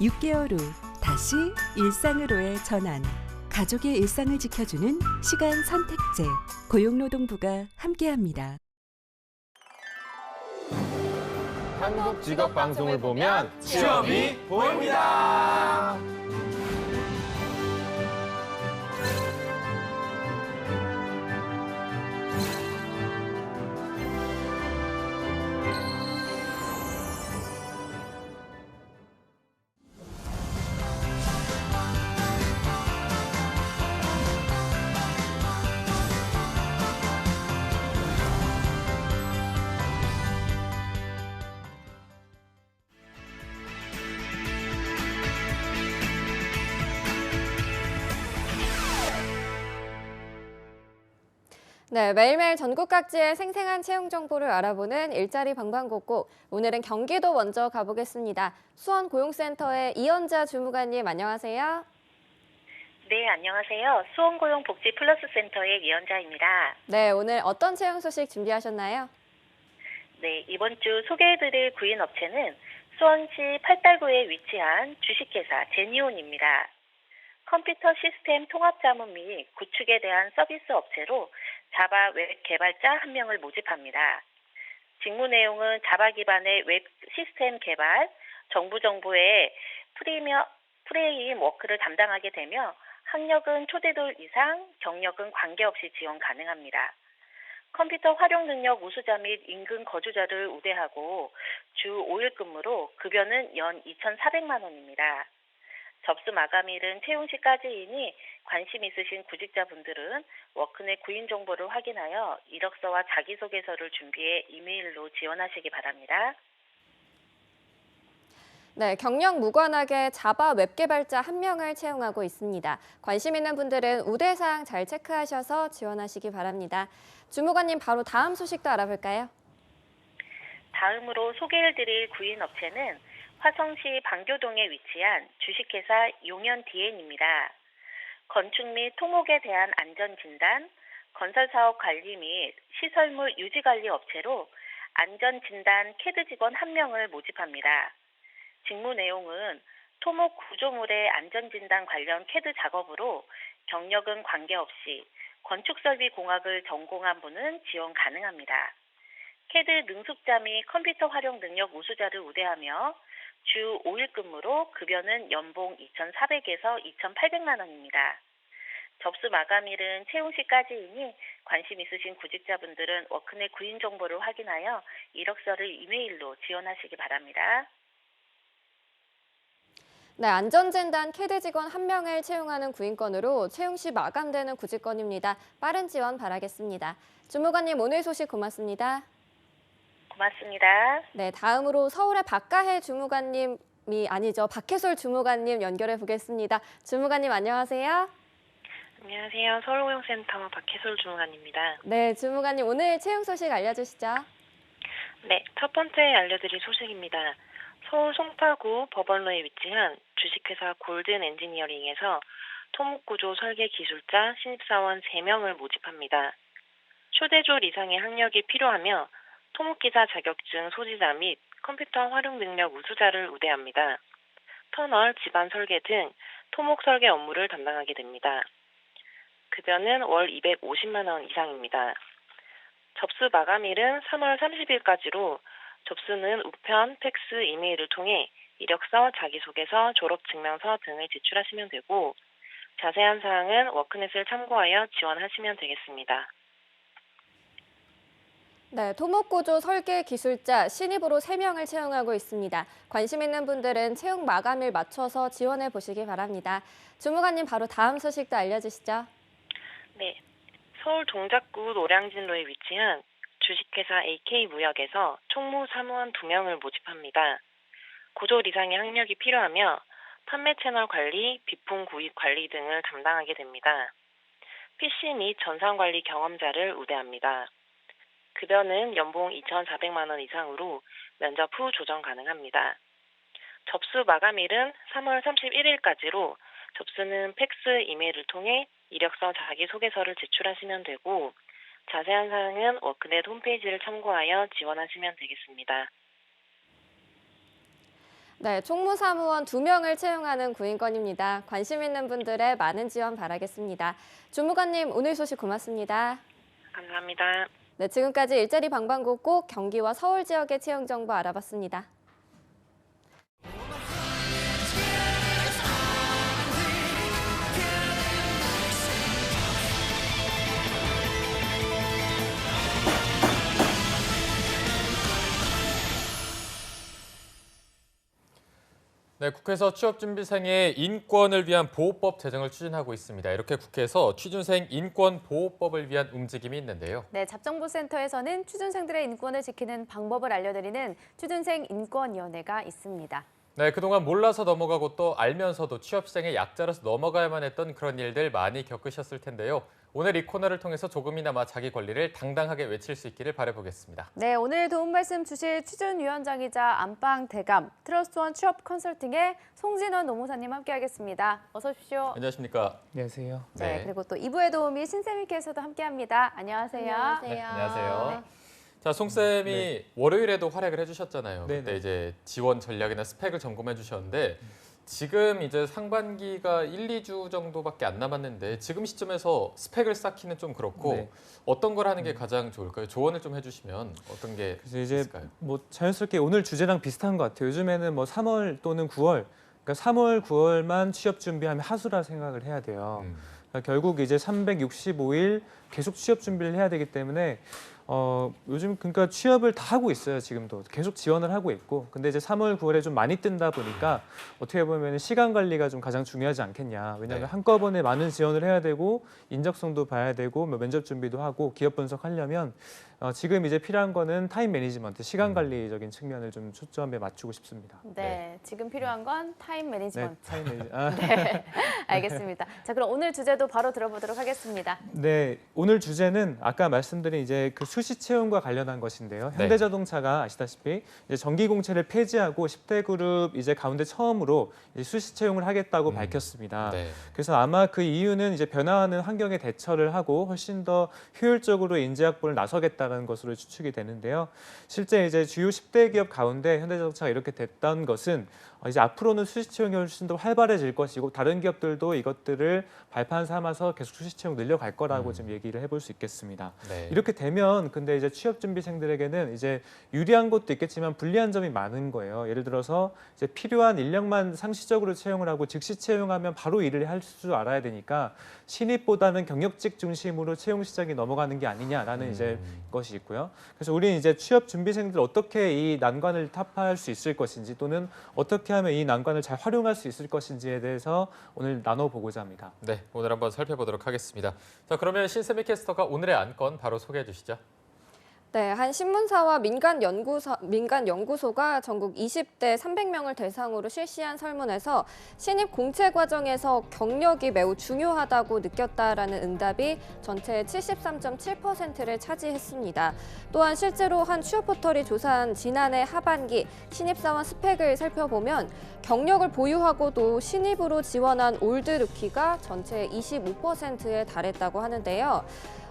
6개월 후 다시 일상으로의 전환. 가족의 일상을 지켜주는 시간 선택제. 고용노동부가 함께합니다. 한국 직업 방송을 보면 취업이 보입니다. 네, 매일매일 전국 각지의 생생한 채용 정보를 알아보는 일자리 방방곡곡. 오늘은 경기도 먼저 가보겠습니다. 수원고용센터의 이연자 주무관님 안녕하세요. 네, 안녕하세요. 수원고용복지플러스센터의 이연자입니다. 네, 오늘 어떤 채용 소식 준비하셨나요? 네, 이번 주 소개해드릴 구인업체는 수원시 팔달구에 위치한 주식회사 제니온입니다. 컴퓨터 시스템 통합 자문 및 구축에 대한 서비스 업체로 자바 웹 개발자 1명을 모집합니다. 직무 내용은 자바 기반의 웹 시스템 개발, 정부 정보의 프레임워크를 담당하게 되며 학력은 초대졸 이상, 경력은 관계없이 지원 가능합니다. 컴퓨터 활용 능력 우수자 및 인근 거주자를 우대하고 주 5일 근무로 급여는 연 2,400만 원입니다. 접수 마감일은 채용 시까지이니 관심 있으신 구직자분들은 워크넷 구인 정보를 확인하여 이력서와 자기소개서를 준비해 이메일로 지원하시기 바랍니다. 네, 경력 무관하게 자바 웹 개발자 1명을 채용하고 있습니다. 관심 있는 분들은 우대사항 잘 체크하셔서 지원하시기 바랍니다. 주무관님, 바로 다음 소식도 알아볼까요? 다음으로 소개해드릴 구인업체는 화성시 방교동에 위치한 주식회사 용현DN입니다. 건축 및 토목에 대한 안전진단, 건설사업 관리 및 시설물 유지관리 업체로 안전진단 캐드 직원 1명을 모집합니다. 직무 내용은 토목 구조물의 안전진단 관련 캐드 작업으로 경력은 관계없이 건축설비공학을 전공한 분은 지원 가능합니다. 캐드 능숙자 및 컴퓨터 활용 능력 우수자를 우대하며 주 5일 근무로 급여는 연봉 2,400에서 2,800만 원입니다. 접수 마감일은 채용 시까지이니 관심 있으신 구직자분들은 워크넷 구인 정보를 확인하여 이력서를 이메일로 지원하시기 바랍니다. 네, 안전진단 캐드 직원 1명을 채용하는 구인건으로 채용 시 마감되는 구직건입니다. 빠른 지원 바라겠습니다. 주무관님, 오늘 소식 고맙습니다. 고맙습니다. 네, 다음으로 서울의 박가혜 주무관님이 아니죠. 박혜솔 주무관님 연결해 보겠습니다. 주무관님 안녕하세요. 안녕하세요. 서울고용센터 박혜솔 주무관입니다. 네, 주무관님 오늘 채용 소식 알려주시죠. 네, 첫 번째 알려드릴 소식입니다. 서울 송파구 법원로에 위치한 주식회사 골든 엔지니어링에서 토목구조 설계 기술자 신입사원 3명을 모집합니다. 초대졸 이상의 학력이 필요하며 토목기사 자격증 소지자 및 컴퓨터 활용 능력 우수자를 우대합니다. 터널, 집안 설계 등 토목 설계 업무를 담당하게 됩니다. 급여는 월 250만 원 이상입니다. 접수 마감일은 3월 30일까지로 접수는 우편, 팩스, 이메일을 통해 이력서, 자기소개서, 졸업증명서 등을 제출하시면 되고 자세한 사항은 워크넷을 참고하여 지원하시면 되겠습니다. 네, 토목구조 설계 기술자 신입으로 3명을 채용하고 있습니다. 관심 있는 분들은 채용 마감일 맞춰서 지원해 보시기 바랍니다. 주무관님 바로 다음 소식도 알려주시죠. 네, 서울 동작구 노량진로에 위치한 주식회사 AK무역에서 총무 사무원 2명을 모집합니다. 고졸 이상의 학력이 필요하며 판매 채널 관리, 비품 구입 관리 등을 담당하게 됩니다. PC 및 전산 관리 경험자를 우대합니다. 급여는 연봉 2,400만 원 이상으로 면접 후 조정 가능합니다. 접수 마감일은 3월 31일까지로 접수는 팩스, 이메일을 통해 이력서, 자기소개서를 제출하시면 되고 자세한 사항은 워크넷 홈페이지를 참고하여 지원하시면 되겠습니다. 네, 총무사무원 2명을 채용하는 구인건입니다. 관심 있는 분들의 많은 지원 바라겠습니다. 주무관님 오늘 소식 고맙습니다. 감사합니다. 네, 지금까지 일자리 방방곡곡 경기와 서울 지역의 채용 정보 알아봤습니다. 네, 국회에서 취업준비생의 인권을 위한 보호법 제정을 추진하고 있습니다. 이렇게 국회에서 취준생 인권보호법을 위한 움직임이 있는데요. 네, 잡정부센터에서는 취준생들의 인권을 지키는 방법을 알려드리는 취준생 인권위원회가 있습니다. 네, 그동안 몰라서 넘어가고 또 알면서도 취업 시장의 약자로서 넘어가야만 했던 그런 일들 많이 겪으셨을 텐데요. 오늘 이 코너를 통해서 조금이나마 자기 권리를 당당하게 외칠 수 있기를 바라보겠습니다. 네, 오늘 도움 말씀 주실 취준위원장이자 안방 대감 트러스트원 취업 컨설팅의 송진원 노무사님 함께하겠습니다. 어서 오십시오. 안녕하십니까? 안녕하세요. 네, 그리고 또 2부의 도우미 신세미께서도 함께합니다. 안녕하세요. 안녕하세요. 네, 안녕하세요. 자, 송쌤이 월요일에도 활약을 해주셨잖아요. 네, 그때 네. 이제 지원 전략이나 스펙을 점검해 주셨는데 지금 이제 상반기가 1, 2주 정도밖에 안 남았는데 지금 시점에서 스펙을 쌓기는 좀 그렇고 네. 어떤 걸 하는 게 가장 좋을까요? 조언을 좀 해주시면 어떤 게 그래서 이제 있을까요? 뭐 자연스럽게 오늘 주제랑 비슷한 것 같아요. 요즘에는 뭐 3월 또는 9월, 그러니까 3월, 9월만 취업 준비하면 하수라 생각을 해야 돼요. 그러니까 결국 이제 365일 계속 취업 준비를 해야 되기 때문에 요즘 그러니까 취업을 다 하고 있어요. 지금도 계속 지원을 하고 있고. 근데 이제 3월, 9월에 좀 많이 뜬다 보니까 어떻게 보면 시간 관리가 좀 가장 중요하지 않겠냐. 왜냐하면 네. 한꺼번에 많은 지원을 해야 되고 인적성도 봐야 되고 뭐 면접 준비도 하고 기업 분석하려면 지금 이제 필요한 거는 타임 매니지먼트, 시간 관리적인 측면을 좀 초점에 맞추고 싶습니다. 네, 지금 필요한 건 타임 네, 매니지먼트. 타임 매니지. 네, 알겠습니다. 자, 그럼 오늘 주제도 바로 들어보도록 하겠습니다. 네, 오늘 주제는 아까 말씀드린 이제 그 수시 채용과 관련한 것인데요. 네. 현대자동차가 아시다시피 이제 전기 공채를 폐지하고 10대 그룹 이제 가운데 처음으로 이제 수시 채용을 하겠다고 밝혔습니다. 네. 그래서 아마 그 이유는 이제 변화하는 환경에 대처를 하고 훨씬 더 효율적으로 인재 확보를 나서겠다는 것으로 추측이 되는데요. 실제 이제 주요 10대 기업 가운데 현대자동차가 이렇게 됐던 것은 이제 앞으로는 수시 채용이 훨씬 더 활발해질 것이고 다른 기업들도 이것들을 발판 삼아서 계속 수시 채용 늘려갈 거라고 좀 얘기를 해볼 수 있겠습니다. 네. 이렇게 되면 근데 이제 취업 준비생들에게는 이제 유리한 것도 있겠지만 불리한 점이 많은 거예요. 예를 들어서 이제 필요한 인력만 상시적으로 채용을 하고 즉시 채용하면 바로 일을 할 줄 알아야 되니까 신입보다는 경력직 중심으로 채용 시장이 넘어가는 게 아니냐라는 이제 것이 있고요. 그래서 우리는 이제 취업 준비생들 어떻게 이 난관을 타파할 수 있을 것인지 또는 어떻게 하면 이 난관을 잘 활용할 수 있을 것인지에 대해서 오늘 나눠보고자 합니다. 네, 오늘 한번 살펴보도록 하겠습니다. 자, 그러면 신세미 캐스터가 오늘의 안건 바로 소개해 주시죠. 네, 한 신문사와 민간 연구소가 전국 20대 300명을 대상으로 실시한 설문에서 신입 공채 과정에서 경력이 매우 중요하다고 느꼈다라는 응답이 전체의 73.7%를 차지했습니다. 또한 실제로 한 취업 포털이 조사한 지난해 하반기 신입사원 스펙을 살펴보면 경력을 보유하고도 신입으로 지원한 올드 루키가 전체의 25%에 달했다고 하는데요.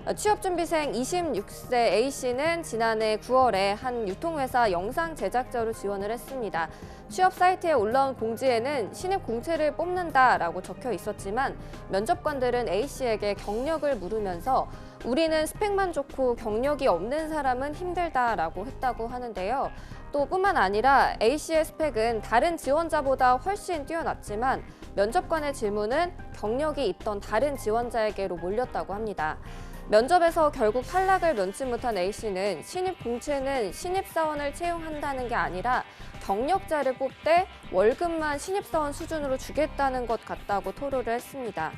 취업준비생 26세 A씨는 지난해 9월에 한 유통회사 영상 제작자로 지원을 했습니다. 취업 사이트에 올라온 공지에는 신입 공채를 뽑는다라고 적혀 있었지만 면접관들은 A씨에게 경력을 물으면서 우리는 스펙만 좋고 경력이 없는 사람은 힘들다라고 했다고 하는데요. 또 뿐만 아니라 A씨의 스펙은 다른 지원자보다 훨씬 뛰어났지만 면접관의 질문은 경력이 있던 다른 지원자에게로 몰렸다고 합니다. 면접에서 결국 탈락을 면치 못한 A씨는 신입 공채는 신입사원을 채용한다는 게 아니라 경력자를 뽑되 월급만 신입사원 수준으로 주겠다는 것 같다고 토로를 했습니다.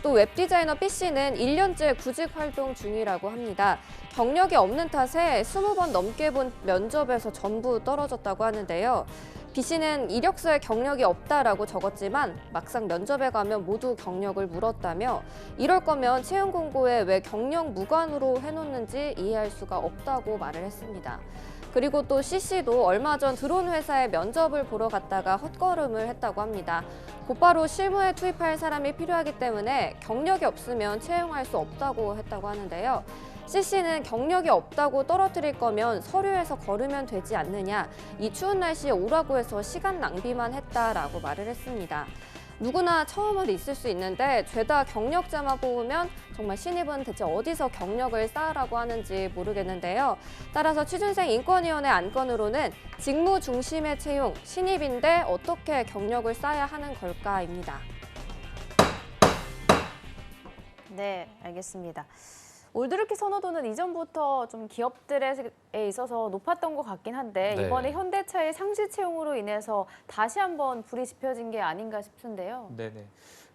또 웹디자이너 B씨는 1년째 구직 활동 중이라고 합니다. 경력이 없는 탓에 20번 넘게 본 면접에서 전부 떨어졌다고 하는데요. B씨는 이력서에 경력이 없다라고 적었지만 막상 면접에 가면 모두 경력을 물었다며 이럴 거면 채용 공고에 왜 경력 무관으로 해놓는지 이해할 수가 없다고 말을 했습니다. 그리고 또 C씨도 얼마 전 들어온 회사에 면접을 보러 갔다가 헛걸음을 했다고 합니다. 곧바로 실무에 투입할 사람이 필요하기 때문에 경력이 없으면 채용할 수 없다고 했다고 하는데요. C씨는 경력이 없다고 떨어뜨릴 거면 서류에서 걸으면 되지 않느냐, 이 추운 날씨에 오라고 해서 시간 낭비만 했다라고 말을 했습니다. 누구나 처음은 있을 수 있는데 죄다 경력자만 뽑으면 정말 신입은 대체 어디서 경력을 쌓으라고 하는지 모르겠는데요. 따라서 취준생 인권위원회 안건으로는 직무 중심의 채용, 신입인데 어떻게 경력을 쌓아야 하는 걸까입니다. 네, 알겠습니다. 올드루키 선호도는 이전부터 좀 기업들에 있어서 높았던 것 같긴 한데 네. 이번에 현대차의 상시 채용으로 인해서 다시 한번 불이 지펴진 게 아닌가 싶은데요. 네네.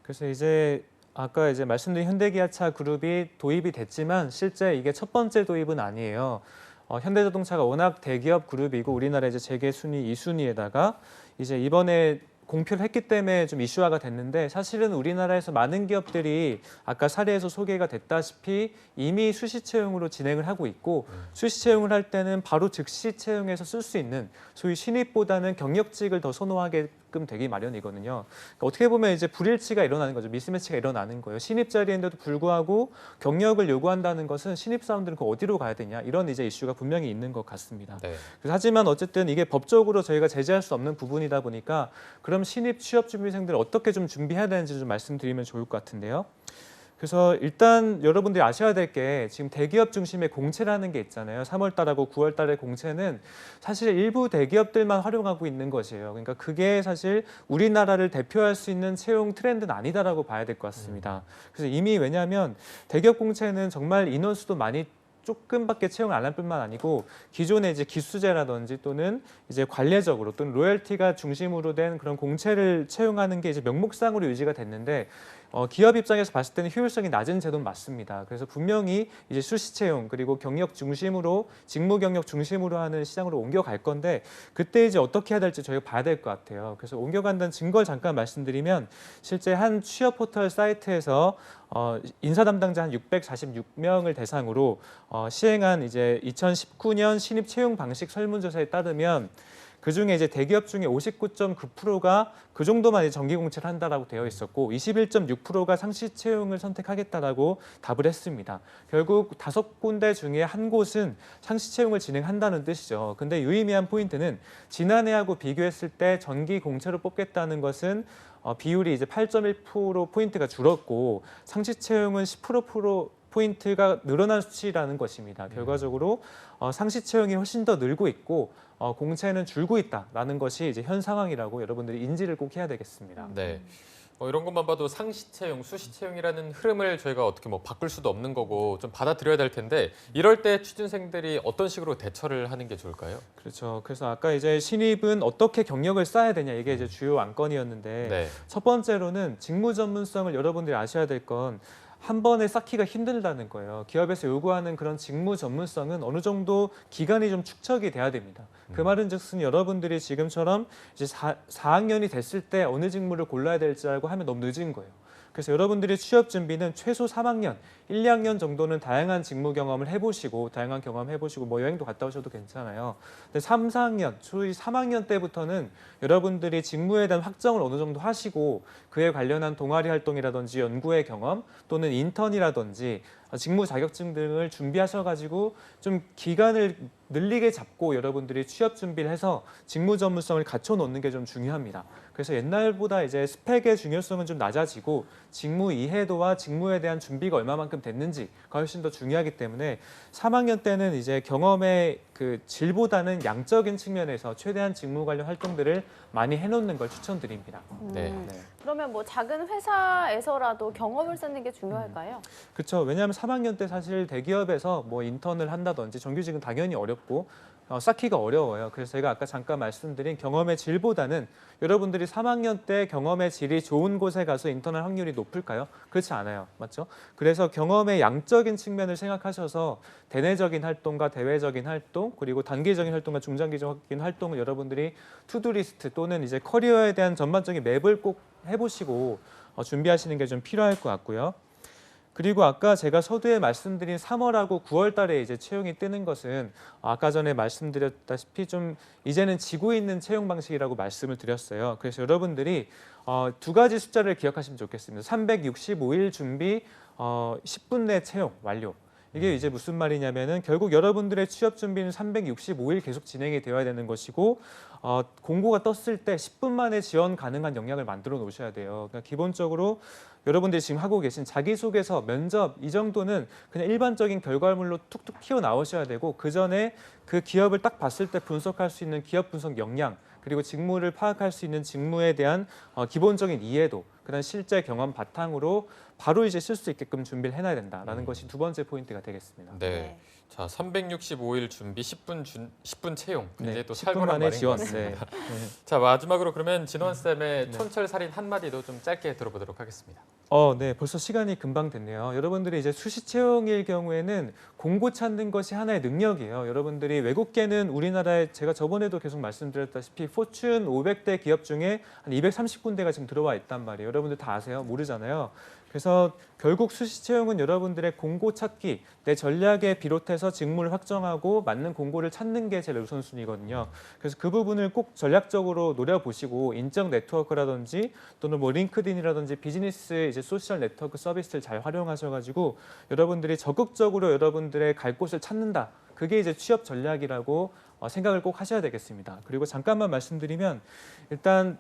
그래서 이제 아까 이제 말씀드린 현대기아차 그룹이 도입이 됐지만 실제 이게 첫 번째 도입은 아니에요. 현대자동차가 워낙 대기업 그룹이고 우리나라 이제 재계 순위 2순위에다가 이제 이번에 공표를 했기 때문에 좀 이슈화가 됐는데 사실은 우리나라에서 많은 기업들이 아까 사례에서 소개가 됐다시피 이미 수시 채용으로 진행을 하고 있고 수시 채용을 할 때는 바로 즉시 채용해서 쓸 수 있는 소위 신입보다는 경력직을 더 선호하게끔 되기 마련이거든요. 그러니까 어떻게 보면 이제 불일치가 일어나는 거죠. 미스매치가 일어나는 거예요. 신입 자리인데도 불구하고 경력을 요구한다는 것은 신입 사원들은 그 어디로 가야 되냐 이런 이제 이슈가 분명히 있는 것 같습니다. 네. 하지만 어쨌든 이게 법적으로 저희가 제재할 수 없는 부분이다 보니까 그럼 신입 취업 준비생들 어떻게 좀 준비해야 되는지 좀 말씀드리면 좋을 것 같은데요. 그래서 일단 여러분들이 아셔야 될 게 지금 대기업 중심의 공채라는 게 있잖아요. 3월 달하고 9월 달의 공채는 사실 일부 대기업들만 활용하고 있는 것이에요. 그러니까 그게 사실 우리나라를 대표할 수 있는 채용 트렌드는 아니다라고 봐야 될 것 같습니다. 그래서 이미 왜냐하면 대기업 공채는 정말 인원수도 많이 조금밖에 채용 안 할 뿐만 아니고 기존의 이제 기수제라든지 또는 이제 관례적으로 또는 로열티가 중심으로 된 그런 공채를 채용하는 게 이제 명목상으로 유지가 됐는데 기업 입장에서 봤을 때는 효율성이 낮은 제도는 맞습니다. 그래서 분명히 이제 수시 채용 그리고 경력 중심으로 직무 경력 중심으로 하는 시장으로 옮겨갈 건데 그때 이제 어떻게 해야 될지 저희가 봐야 될 것 같아요. 그래서 옮겨간다는 증거를 잠깐 말씀드리면 실제 한 취업 포털 사이트에서 인사 담당자 한 646명을 대상으로 시행한 이제 2019년 신입 채용 방식 설문조사에 따르면 그중에 이제 대기업 중에 59.9%가 그 정도만 이제 정기 공채를 한다라고 되어 있었고 21.6%가 상시 채용을 선택하겠다라고 답을 했습니다. 결국 5군데 중에 한 곳은 상시 채용을 진행한다는 뜻이죠. 근데 유의미한 포인트는 지난해하고 비교했을 때 정기 공채로 뽑겠다는 것은 비율이 이제 8.1% 포인트가 줄었고 상시 채용은 10% 포인트가 늘어난 수치라는 것입니다. 결과적으로 상시 채용이 훨씬 더 늘고 있고 공채는 줄고 있다라는 것이 이제 현 상황이라고 여러분들이 인지를 꼭 해야 되겠습니다. 네. 이런 것만 봐도 상시 채용, 수시 채용이라는 흐름을 저희가 어떻게 뭐 바꿀 수도 없는 거고 좀 받아들여야 될 텐데 이럴 때 취준생들이 어떤 식으로 대처를 하는 게 좋을까요? 그렇죠. 그래서 아까 이제 신입은 어떻게 경력을 쌓아야 되냐 이게 이제 주요 안건이었는데 네. 첫 번째로는 직무 전문성을 여러분들이 아셔야 될 건 한 번에 쌓기가 힘들다는 거예요. 기업에서 요구하는 그런 직무 전문성은 어느 정도 기간이 좀 축적이 돼야 됩니다. 그 말은즉슨 여러분들이 지금처럼 이제 4학년이 됐을 때 어느 직무를 골라야 될지 알고 하면 너무 늦은 거예요. 그래서 여러분들이 취업 준비는 최소 3학년, 1, 2학년 정도는 다양한 직무 경험을 해보시고 다양한 경험 해보시고 뭐 여행도 갔다 오셔도 괜찮아요. 근데 3, 4학년, 소위 3학년 때부터는 여러분들이 직무에 대한 확정을 어느 정도 하시고 그에 관련한 동아리 활동이라든지 연구의 경험 또는 인턴이라든지 직무 자격증 등을 준비하셔가지고 좀 기간을 늘리게 잡고 여러분들이 취업 준비를 해서 직무 전문성을 갖춰놓는 게 좀 중요합니다. 그래서 옛날보다 이제 스펙의 중요성은 좀 낮아지고 직무 이해도와 직무에 대한 준비가 얼마만큼 됐는지가 훨씬 더 중요하기 때문에 3학년 때는 이제 경험의 그 질보다는 양적인 측면에서 최대한 직무 관련 활동들을 많이 해놓는 걸 추천드립니다. 네. 그러면 뭐 작은 회사에서라도 경험을 쌓는 게 중요할까요? 그렇죠. 왜냐하면 3학년 때 사실 대기업에서 뭐 인턴을 한다든지 정규직은 당연히 어렵고 쌓기가 어려워요. 그래서 제가 아까 잠깐 말씀드린 경험의 질보다는 여러분들이 3학년 때 경험의 질이 좋은 곳에 가서 인턴할 확률이 높을까요? 그렇지 않아요. 맞죠? 그래서 경험의 양적인 측면을 생각하셔서 대내적인 활동과 대외적인 활동 그리고 단기적인 활동과 중장기적인 활동을 여러분들이 투두리스트 또는 이제 커리어에 대한 전반적인 맵을 꼭 해보시고 준비하시는 게 좀 필요할 것 같고요. 그리고 아까 제가 서두에 말씀드린 3월하고 9월 달에 이제 채용이 뜨는 것은 아까 전에 말씀드렸다시피 좀 이제는 지고 있는 채용 방식이라고 말씀을 드렸어요. 그래서 여러분들이 두 가지 숫자를 기억하시면 좋겠습니다. 365일 준비, 10분 내 채용 완료. 이게 이제 무슨 말이냐면은 결국 여러분들의 취업 준비는 365일 계속 진행이 되어야 되는 것이고 공고가 떴을 때 10분 만에 지원 가능한 역량을 만들어 놓으셔야 돼요. 그러니까 기본적으로 여러분들이 지금 하고 계신 자기소개서, 면접 이 정도는 그냥 일반적인 결과물로 툭툭 튀어나오셔야 되고 그 전에 그 기업을 딱 봤을 때 분석할 수 있는 기업 분석 역량 그리고 직무를 파악할 수 있는 직무에 대한 기본적인 이해도 그다음 실제 경험 바탕으로 바로 이제 쓸 수 있게끔 준비를 해놔야 된다라는 것이 두 번째 포인트가 되겠습니다. 네. 자, 365일 준비, 10분 채용. 굉장히 네, 또 10분 살벌한 만에 말인 것 지원. 같습니다. 네. 자, 마지막으로 그러면 진원 쌤의 촌철살인 한마디도 좀 짧게 들어보도록 하겠습니다. 네, 벌써 시간이 금방 됐네요. 여러분들이 이제 수시 채용일 경우에는 공고 찾는 것이 하나의 능력이에요. 여러분들이 외국계는 우리나라에 제가 저번에도 계속 말씀드렸다시피 포춘 500대 기업 중에 한 230군데가 지금 들어와 있단 말이에요. 여러분들 다 아세요? 모르잖아요. 그래서 결국 수시 채용은 여러분들의 공고 찾기, 내 전략에 비롯해서 직무를 확정하고 맞는 공고를 찾는 게 제일 우선순위거든요. 그래서 그 부분을 꼭 전략적으로 노려보시고 인적 네트워크라든지 또는 뭐 링크드인이라든지 비즈니스 이제 소셜 네트워크 서비스를 잘 활용하셔가지고 여러분들이 적극적으로 여러분들의 갈 곳을 찾는다. 그게 이제 취업 전략이라고 생각을 꼭 하셔야 되겠습니다. 그리고 잠깐만 말씀드리면 일단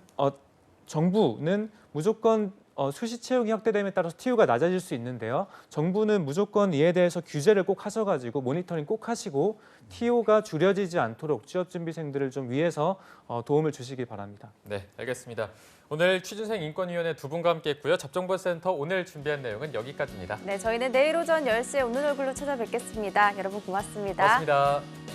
정부는 무조건 수시 채용이 확대됨에 따라서 TU가 낮아질 수 있는데요. 정부는 무조건 이에 대해서 규제를 꼭 하셔가지고 모니터링 꼭 하시고 TU가 줄여지지 않도록 취업준비생들을 좀 위해서 도움을 주시기 바랍니다. 네, 알겠습니다. 오늘 취준생 인권위원회 두 분과 함께했고요. 접종보센터 오늘 준비한 내용은 여기까지입니다. 네, 저희는 내일 오전 10시에 웃는 얼굴로 찾아뵙겠습니다. 여러분 고맙습니다. 고맙습니다.